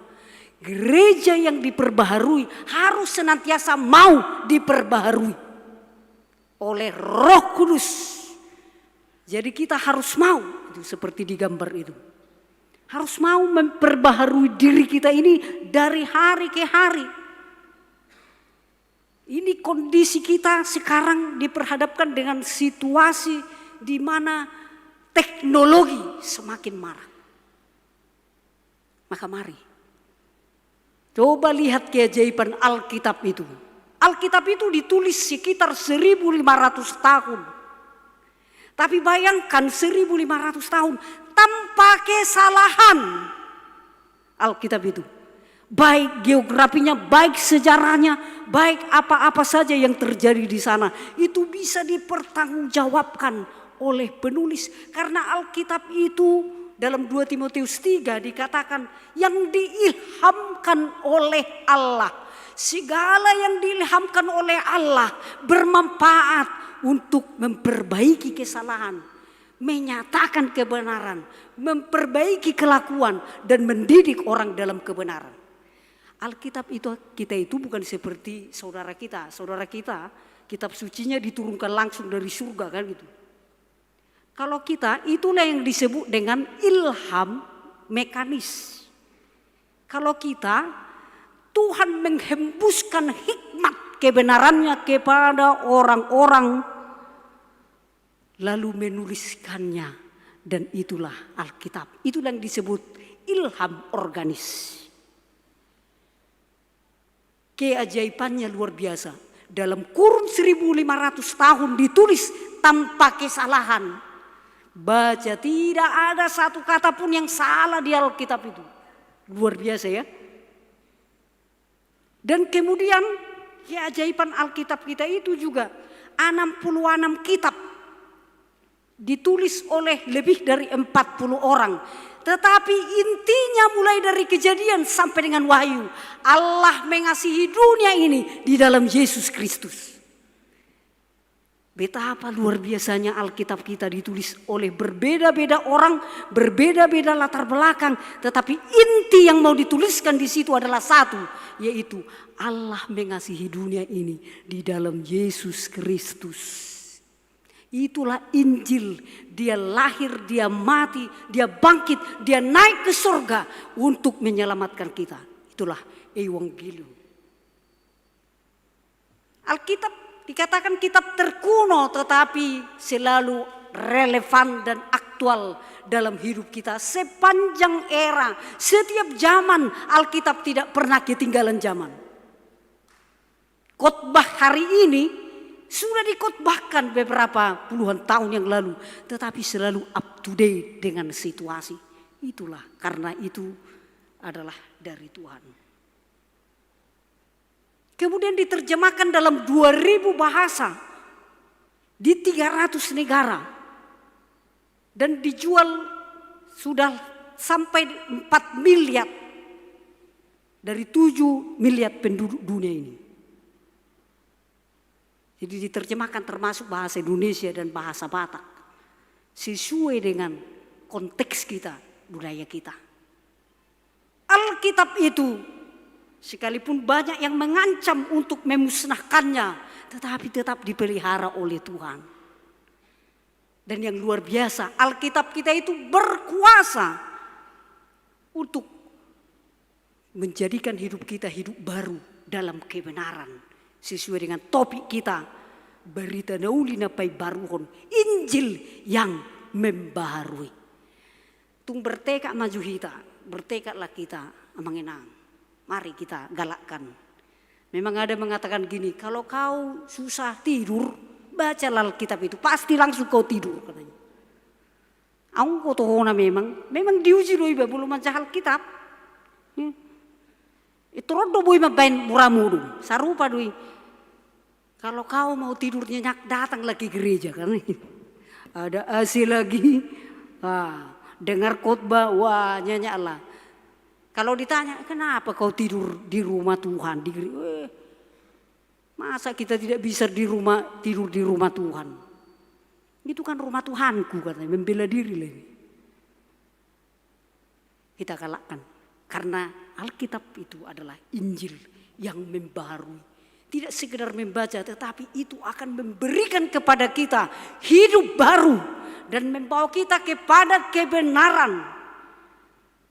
Gereja yang diperbaharui harus senantiasa mau diperbaharui oleh Roh Kudus. Jadi kita harus mau, itu seperti di gambar itu. Harus mau memperbaharui diri kita ini dari hari ke hari. Ini kondisi kita sekarang diperhadapkan dengan situasi di mana teknologi semakin marak. Maka mari coba lihat keajaiban Alkitab itu. Alkitab itu ditulis sekitar 1500 tahun. Tapi bayangkan 1500 tahun tanpa kesalahan Alkitab itu. Baik geografinya, baik sejarahnya, baik apa-apa saja yang terjadi di sana. Itu bisa dipertanggungjawabkan oleh penulis. Karena Alkitab itu dalam 2 Timotius 3 dikatakan yang diilhamkan oleh Allah. Segala yang diilhamkan oleh Allah bermanfaat untuk memperbaiki kesalahan, menyatakan kebenaran, memperbaiki kelakuan, dan mendidik orang dalam kebenaran. Alkitab kita itu bukan seperti saudara kita. Saudara kita, kitab sucinya diturunkan langsung dari surga kan gitu. Kalau kita itulah yang disebut dengan ilham mekanis. Kalau kita, Tuhan menghembuskan hikmat kebenarannya kepada orang-orang lalu menuliskannya, dan itulah Alkitab. Itulah yang disebut ilham organis. Keajaibannya luar biasa. Dalam kurun 1500 tahun ditulis tanpa kesalahan. Baca, tidak ada satu kata pun yang salah di Alkitab itu. Luar biasa ya. Dan kemudian keajaiban Alkitab kita itu juga 66 kitab ditulis oleh lebih dari 40 orang. Tetapi intinya mulai dari Kejadian sampai dengan Wahyu, Allah mengasihi dunia ini di dalam Yesus Kristus. Betapa luar biasanya Alkitab kita ditulis oleh berbeda-beda orang, berbeda-beda latar belakang, tetapi inti yang mau dituliskan di situ adalah satu, yaitu Allah mengasihi dunia ini di dalam Yesus Kristus. Itulah Injil, dia lahir, dia mati, dia bangkit, dia naik ke surga untuk menyelamatkan kita. Itulah Evangelium. Alkitab dikatakan kitab terkuno tetapi selalu relevan dan aktual dalam hidup kita sepanjang era. Setiap zaman Alkitab tidak pernah ketinggalan zaman. Khotbah hari ini sudah dikhotbahkan beberapa puluhan tahun yang lalu, tetapi selalu up to date dengan situasi. Itulah karena itu adalah dari Tuhan. Kemudian diterjemahkan dalam 2000 bahasa di 300 negara dan dijual sudah sampai 4 miliar dari 7 miliar penduduk dunia ini. Jadi diterjemahkan termasuk bahasa Indonesia dan bahasa Batak. Sesuai dengan konteks kita, budaya kita. Alkitab itu sekalipun banyak yang mengancam untuk memusnahkannya, tetapi tetap dipelihara oleh Tuhan. Dan yang luar biasa, Alkitab kita itu berkuasa untuk menjadikan hidup kita hidup baru dalam kebenaran. Sesuai dengan topik kita, berita naulina pai baruhon, Injil yang membaharui. Tung bertekad maju kita, bertekadlah kita mengenang. Mari kita galakkan. Memang ada mengatakan gini, kalau kau susah tidur, bacalah Alkitab itu, pasti langsung kau tidur katanya. Aku tohona memang diuji doi belum baca Alkitab. Itu rodo boy mabain muramudu, sarupa doi. Kalau kau mau tidur nyenyak, datang lagi gereja kan. Ada AC lagi. Dengar khotbah, wah nyenyak lah. Kalau ditanya, kenapa kau tidur di rumah Tuhan? Masa kita tidak bisa tidur di rumah Tuhan? Itu kan rumah Tuhanku katanya, membela diri lagi. Kita kalahkan. Karena Alkitab itu adalah Injil yang membaharui. Tidak sekedar membaca, tetapi itu akan memberikan kepada kita hidup baru dan membawa kita kepada kebenaran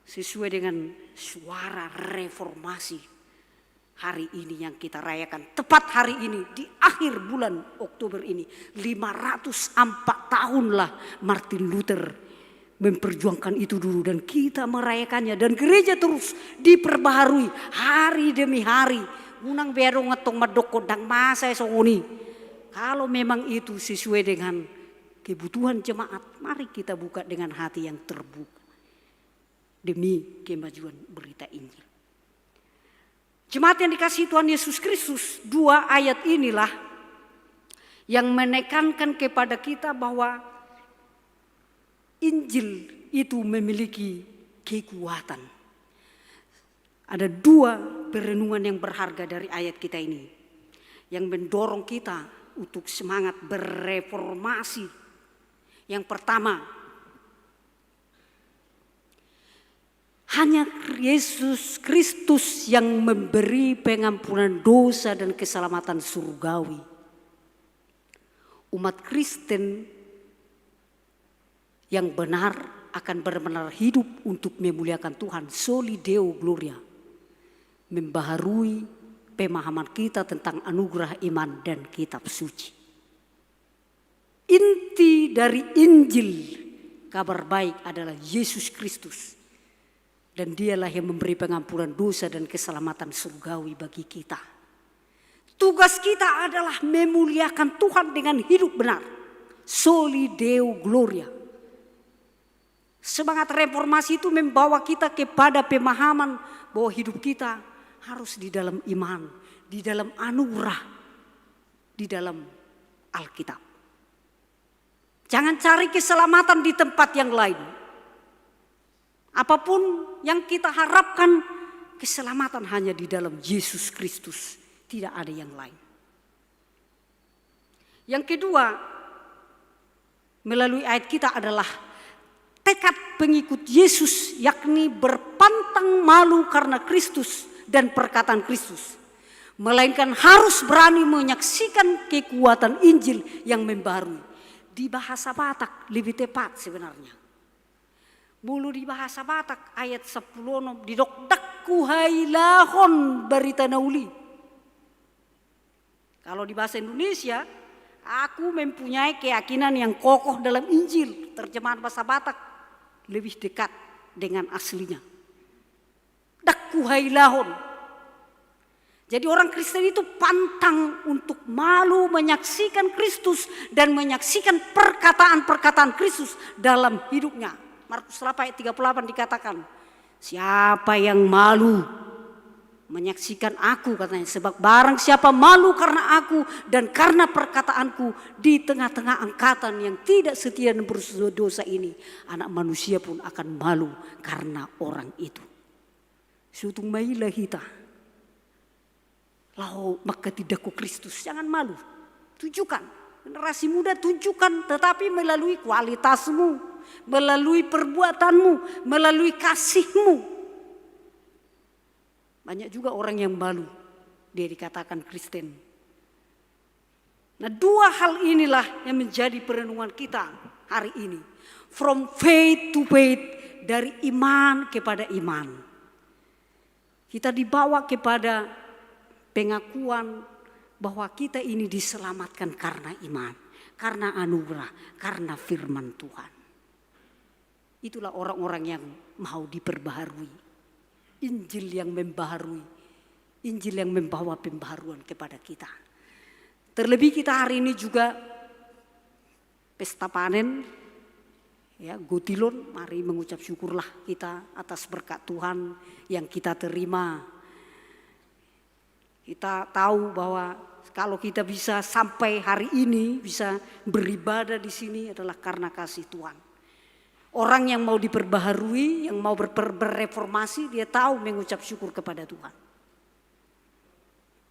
sesuai dengan suara reformasi hari ini yang kita rayakan. Tepat hari ini di akhir bulan Oktober ini 504 tahunlah Martin Luther memperjuangkan itu dulu dan kita merayakannya dan gereja terus diperbaharui hari demi hari. Unang biaro ngetong madoko dang masa songoni. Kalau memang itu sesuai dengan kebutuhan jemaat, mari kita buka dengan hati yang terbuka demi kemajuan berita Injil. Jemaat yang dikasihi Tuhan Yesus Kristus, 2 ayat inilah yang menekankan kepada kita bahwa Injil itu memiliki kekuatan. Ada 2 perenungan yang berharga dari ayat kita ini yang mendorong kita untuk semangat bereformasi. Yang pertama, hanya Yesus Kristus yang memberi pengampunan dosa dan keselamatan surgawi. Umat Kristen yang benar akan benar-benar hidup untuk memuliakan Tuhan, soli Deo Gloria, membaharui pemahaman kita tentang anugerah iman dan kitab suci. Inti dari Injil, kabar baik adalah Yesus Kristus. Dan dialah yang memberi pengampunan dosa dan keselamatan surgawi bagi kita. Tugas kita adalah memuliakan Tuhan dengan hidup benar. Soli Deo Gloria. Semangat reformasi itu membawa kita kepada pemahaman bahwa hidup kita harus di dalam iman, di dalam anugerah, di dalam Alkitab. Jangan cari keselamatan di tempat yang lain. Apapun yang kita harapkan, keselamatan hanya di dalam Yesus Kristus. Tidak ada yang lain. Yang kedua, melalui ayat kita adalah tekad pengikut Yesus, yakni berpantang malu karena Kristus dan perkataan Kristus, melainkan harus berani menyaksikan kekuatan Injil yang membaharui. Di bahasa Batak lebih tepat sebenarnya. Mulu di bahasa Batak ayat 10 di dokdakku hailahon berita nauli. Kalau di bahasa Indonesia, aku mempunyai keyakinan yang kokoh dalam Injil. Terjemahan bahasa Batak lebih dekat dengan aslinya. Dakku hailahon. Jadi orang Kristen itu pantang untuk malu menyaksikan Kristus dan menyaksikan perkataan-perkataan Kristus dalam hidupnya. Markus 8 ayat 38 dikatakan, siapa yang malu menyaksikan aku, katanya, sebab barang siapa malu karena aku dan karena perkataanku di tengah-tengah angkatan yang tidak setia dan berdosa ini, anak manusia pun akan malu karena orang itu. Sutung mailah hita. Lau maka tidak ku Kristus, jangan malu. Tunjukkan, generasi muda tunjukkan, tetapi melalui kualitasmu, melalui perbuatanmu, melalui kasihmu. Banyak juga orang yang malu dia dikatakan Kristen. Nah, 2 hal inilah yang menjadi perenungan kita hari ini. From faith to faith, dari iman kepada iman. Kita dibawa kepada pengakuan bahwa kita ini diselamatkan karena iman, karena anugerah, karena firman Tuhan. Itulah orang-orang yang mau diperbaharui. Injil yang membaharui, Injil yang membawa pembaharuan kepada kita. Terlebih kita hari ini juga pesta panen, ya, Gotilon. Mari mengucap syukurlah kita atas berkat Tuhan yang kita terima. Kita tahu bahwa kalau kita bisa sampai hari ini bisa beribadah di sini adalah karena kasih Tuhan. Orang yang mau diperbaharui, yang mau berreformasi, dia tahu mengucap syukur kepada Tuhan.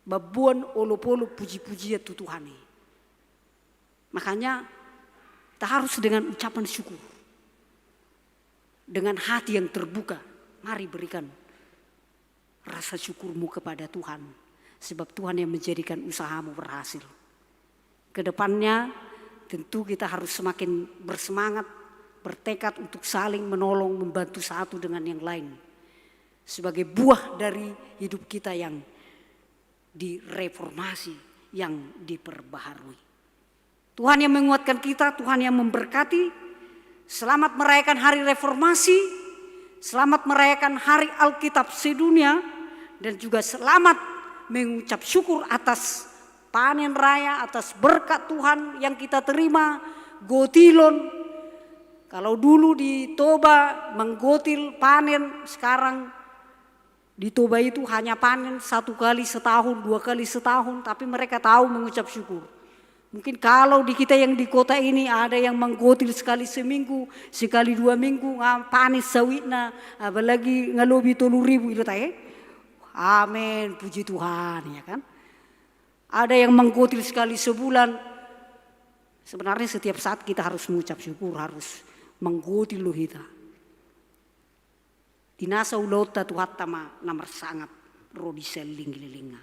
Babuan olo-polo puji-puji tu Tuhan. Makanya kita harus dengan ucapan syukur. Dengan hati yang terbuka, mari berikan rasa syukurmu kepada Tuhan. Sebab Tuhan yang menjadikan usahamu berhasil. Kedepannya tentu kita harus semakin bersemangat, bertekad untuk saling menolong, membantu satu dengan yang lain. Sebagai buah dari hidup kita yang direformasi, yang diperbaharui. Tuhan yang menguatkan kita, Tuhan yang memberkati. Selamat merayakan hari reformasi, selamat merayakan hari Alkitab sedunia, dan juga selamat mengucap syukur atas panen raya, atas berkat Tuhan yang kita terima, gotilon. Kalau dulu di Toba menggotil panen, sekarang di Toba itu hanya panen 1 kali setahun, 2 kali setahun, tapi mereka tahu mengucap syukur. Mungkin kalau di kita yang di kota ini ada yang menggotil sekali seminggu, sekali 2 minggu, panen sawitna, apalagi ngalobi 3.000 itu tahu. Amin, puji Tuhan, ya kan. Ada yang menggotil sekali sebulan. Sebenarnya setiap saat kita harus mengucap syukur, harus menggotil loh kita. Dinasa ulota tuhatama namar sangat rodi seling lilinga.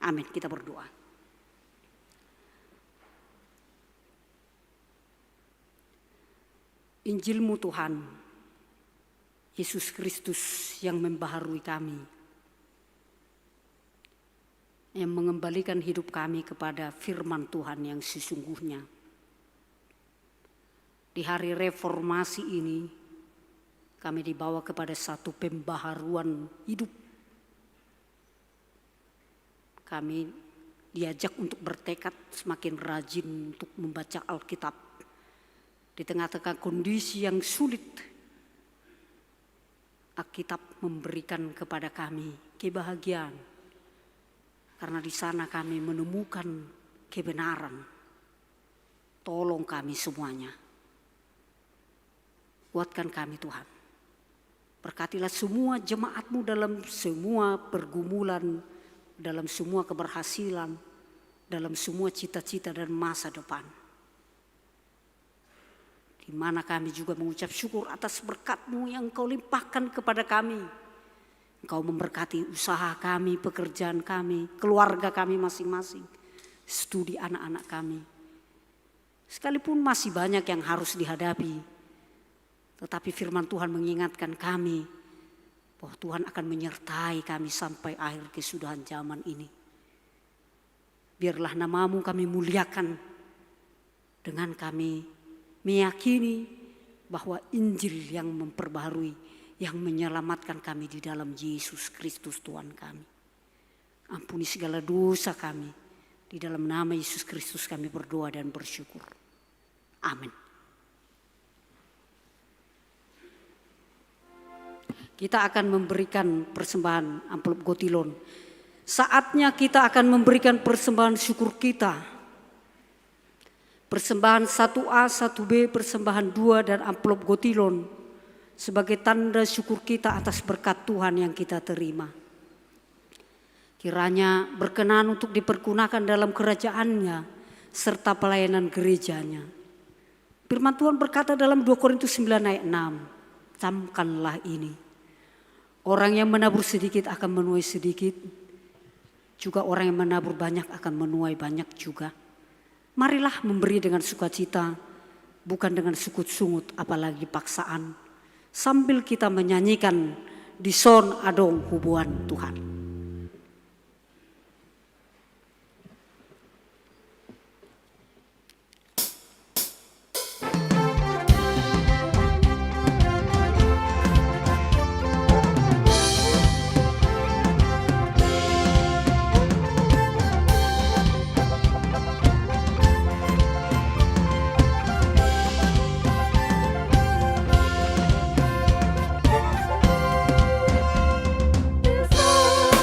Amin, kita berdoa. Injilmu Tuhan, Yesus Kristus yang membaharui kami, yang mengembalikan hidup kami kepada firman Tuhan yang sesungguhnya. Di hari reformasi ini, kami dibawa kepada satu pembaharuan hidup. Kami diajak untuk bertekad semakin rajin untuk membaca Alkitab. Di tengah-tengah kondisi yang sulit, Alkitab memberikan kepada kami kebahagiaan. Karena di sana kami menemukan kebenaran. Tolong kami semuanya. Kuatkan kami Tuhan. Berkatilah semua jemaat-Mu dalam semua pergumulan, dalam semua keberhasilan, dalam semua cita-cita dan masa depan. Di mana kami juga mengucap syukur atas berkat-Mu yang Engkau limpahkan kepada kami. Engkau memberkati usaha kami, pekerjaan kami, keluarga kami masing-masing, studi anak-anak kami. Sekalipun masih banyak yang harus dihadapi, tetapi firman Tuhan mengingatkan kami bahwa Tuhan akan menyertai kami sampai akhir kesudahan zaman ini. Biarlah nama-Mu kami muliakan dengan kami meyakini bahwa Injil yang memperbaharui, yang menyelamatkan kami di dalam Yesus Kristus Tuhan kami. Ampuni segala dosa kami. Di dalam nama Yesus Kristus kami berdoa dan bersyukur. Amin. Kita akan memberikan persembahan amplop gotilon. Saatnya kita akan memberikan persembahan syukur kita. Persembahan 1A, 1B, persembahan 2 dan amplop gotilon. Sebagai tanda syukur kita atas berkat Tuhan yang kita terima. Kiranya berkenan untuk dipergunakan dalam kerajaan-Nya serta pelayanan gerejanya. Firman Tuhan berkata dalam 2 Korintus 9 ayat 6, camkanlah ini. Orang yang menabur sedikit akan menuai sedikit, juga orang yang menabur banyak akan menuai banyak juga. Marilah memberi dengan sukacita, bukan dengan sukut-sungut apalagi paksaan. Sambil kita menyanyikan di son adong hubuan Tuhan. The sun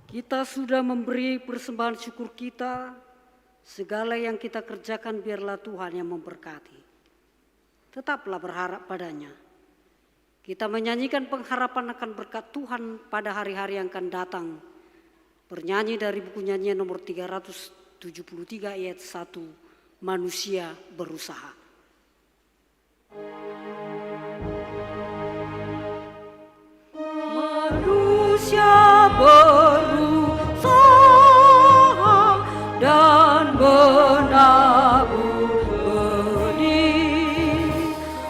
Kita sudah memberi persembahan syukur kita, segala yang kita kerjakan biarlah Tuhan yang memberkati. Tetaplah berharap padanya. Kita menyanyikan pengharapan akan berkat Tuhan pada hari-hari yang akan datang. Bernyanyi dari buku nyanyian nomor 373 ayat 1, manusia berusaha. Manusia berusaha dan menabur benih,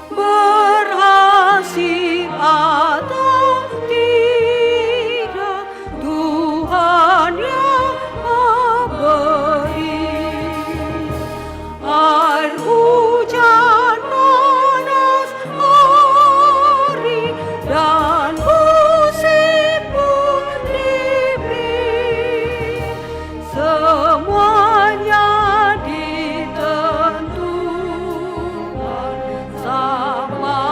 berhasil atau tidak Tuhan yang memberi. Air hujan panas hari dan musim pun diberi, semuanya ditentukan sama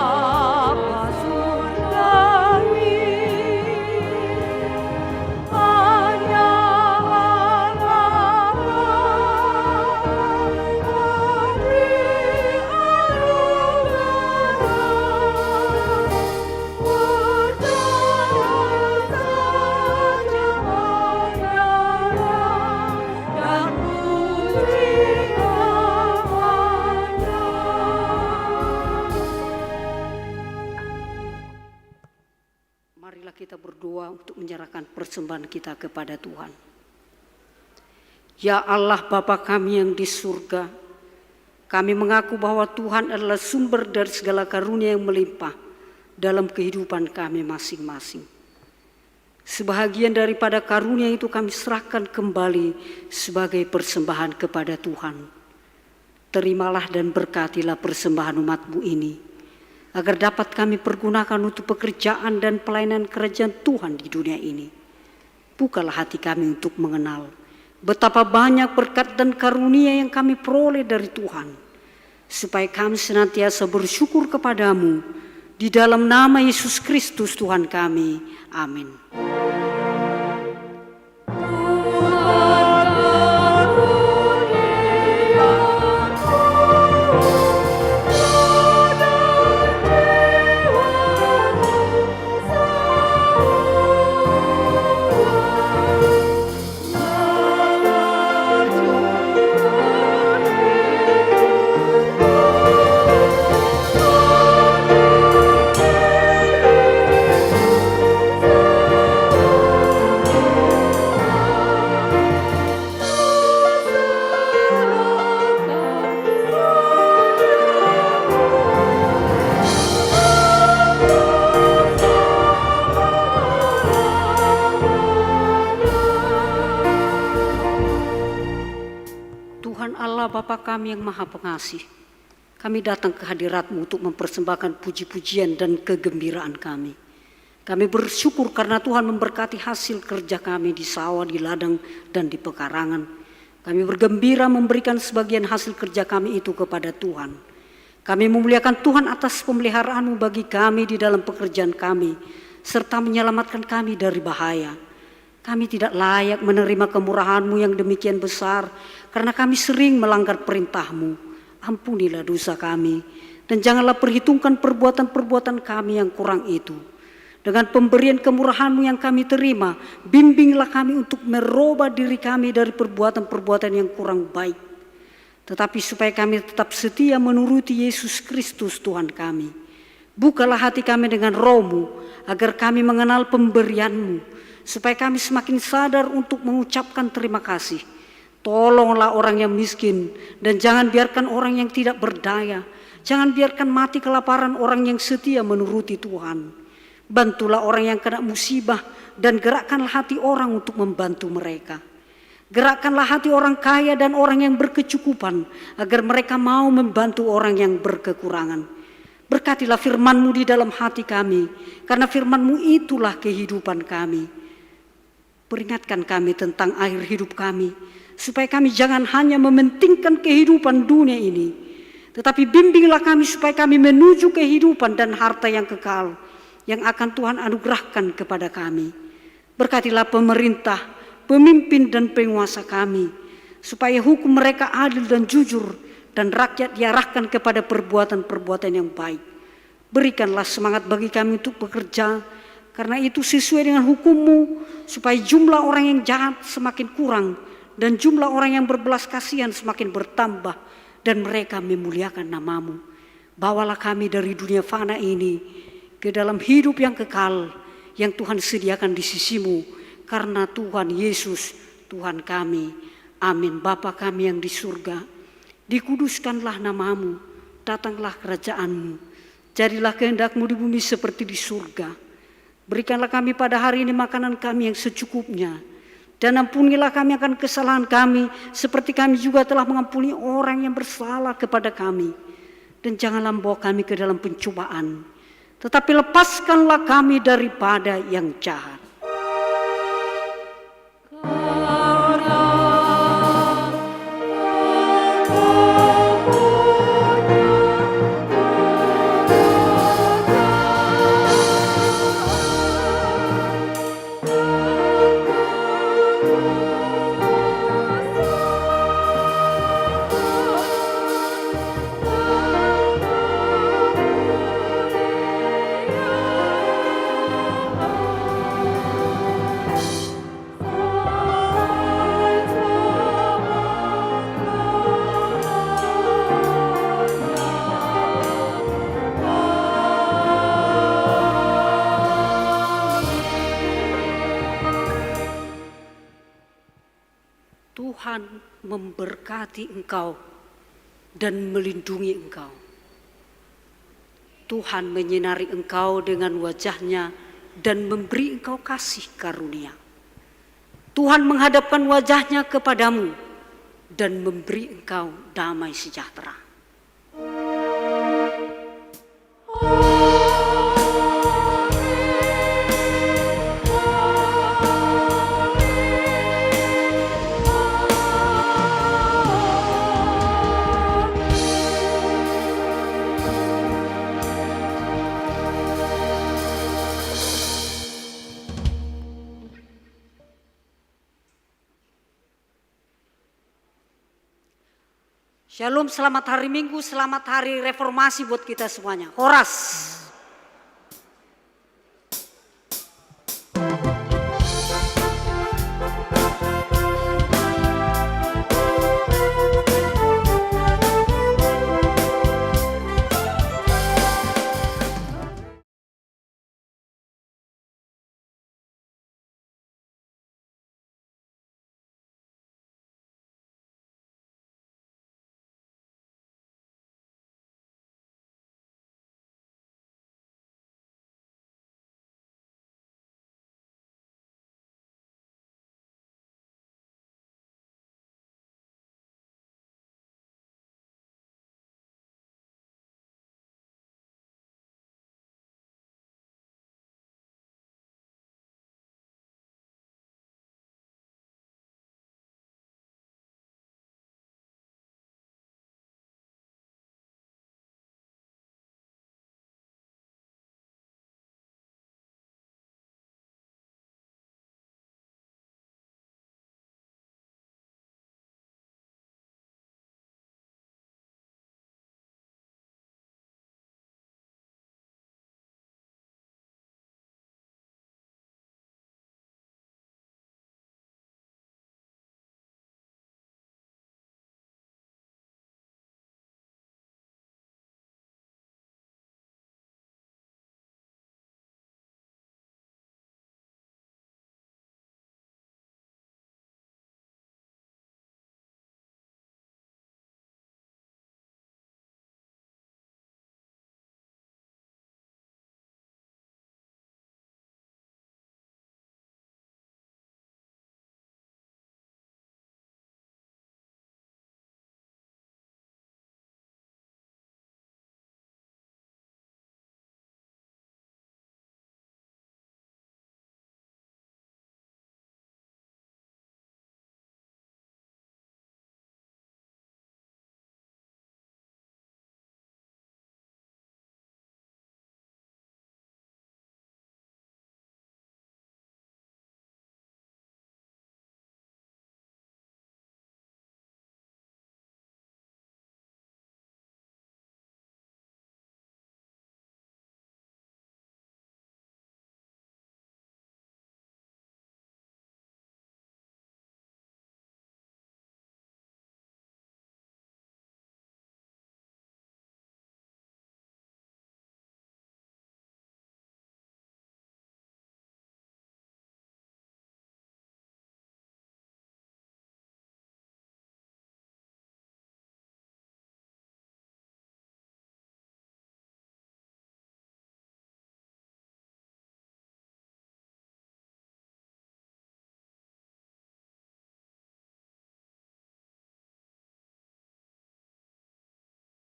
surgawi. Hanya Allah beri anugerah, percaya saja dan puji namanya. Marilah kita berdoa untuk menyerahkan persembahan kita kepada Tuhan. Ya Allah Bapa kami yang di surga, kami mengaku bahwa Tuhan adalah sumber dari segala karunia yang melimpah dalam kehidupan kami masing-masing. Sebahagian daripada karunia itu kami serahkan kembali sebagai persembahan kepada Tuhan. Terimalah dan berkatilah persembahan umat-Mu ini, agar dapat kami pergunakan untuk pekerjaan dan pelayanan kerajaan Tuhan di dunia ini. Bukalah hati kami untuk mengenal betapa banyak berkat dan karunia yang kami peroleh dari Tuhan, supaya kami senantiasa bersyukur kepadamu di dalam nama Yesus Kristus Tuhan kami. Amin. Allah Bapa kami yang Maha Pengasih, kami datang ke hadirat-Mu untuk mempersembahkan puji-pujian dan kegembiraan kami. Kami bersyukur karena Tuhan memberkati hasil kerja kami di sawah, di ladang, dan di pekarangan. Kami bergembira memberikan sebagian hasil kerja kami itu kepada Tuhan. Kami memuliakan Tuhan atas pemeliharaan-Mu bagi kami di dalam pekerjaan kami, serta menyelamatkan kami dari bahaya. Kami tidak layak menerima kemurahan-Mu yang demikian besar, karena kami sering melanggar perintah-Mu. Ampunilah dosa kami, dan janganlah perhitungkan perbuatan-perbuatan kami yang kurang itu. Dengan pemberian kemurahan-Mu yang kami terima, bimbinglah kami untuk merubah diri kami dari perbuatan-perbuatan yang kurang baik. Tetapi supaya kami tetap setia menuruti Yesus Kristus Tuhan kami. Bukalah hati kami dengan Roh-Mu, agar kami mengenal pemberian-Mu, supaya kami semakin sadar untuk mengucapkan terima kasih. Tolonglah orang yang miskin, dan jangan biarkan orang yang tidak berdaya. Jangan biarkan mati kelaparan orang yang setia menuruti Tuhan. Bantulah orang yang kena musibah, dan gerakkanlah hati orang untuk membantu mereka. Gerakkanlah hati orang kaya dan orang yang berkecukupan, agar mereka mau membantu orang yang berkekurangan. Berkatilah firman-Mu di dalam hati kami, karena firman-Mu itulah kehidupan kami. Peringatkan kami tentang akhir hidup kami, supaya kami jangan hanya mementingkan kehidupan dunia ini, tetapi bimbinglah kami supaya kami menuju kehidupan dan harta yang kekal, yang akan Tuhan anugerahkan kepada kami. Berkatilah pemerintah, pemimpin dan penguasa kami, supaya hukum mereka adil dan jujur, dan rakyat diarahkan kepada perbuatan-perbuatan yang baik. Berikanlah semangat bagi kami untuk bekerja, karena itu sesuai dengan hukum-Mu, supaya jumlah orang yang jahat semakin kurang, dan jumlah orang yang berbelas kasihan semakin bertambah, dan mereka memuliakan nama-Mu. Bawalah kami dari dunia fana ini ke dalam hidup yang kekal, yang Tuhan sediakan di sisi-Mu, karena Tuhan Yesus, Tuhan kami. Amin. Bapa kami yang di surga, dikuduskanlah nama-Mu, datanglah kerajaan-Mu, jadilah kehendak-Mu di bumi seperti di surga. Berikanlah kami pada hari ini makanan kami yang secukupnya, dan ampunilah kami akan kesalahan kami, seperti kami juga telah mengampuni orang yang bersalah kepada kami. Dan janganlah membawa kami ke dalam pencobaan, tetapi lepaskanlah kami daripada yang jahat. Tuhan memberkati engkau dan melindungi engkau. Tuhan menyinari engkau dengan wajah-Nya dan memberi engkau kasih karunia. Tuhan menghadapkan wajah-Nya kepadamu dan memberi engkau damai sejahtera. Shalom, selamat hari Minggu, selamat hari reformasi buat kita semuanya. Horas.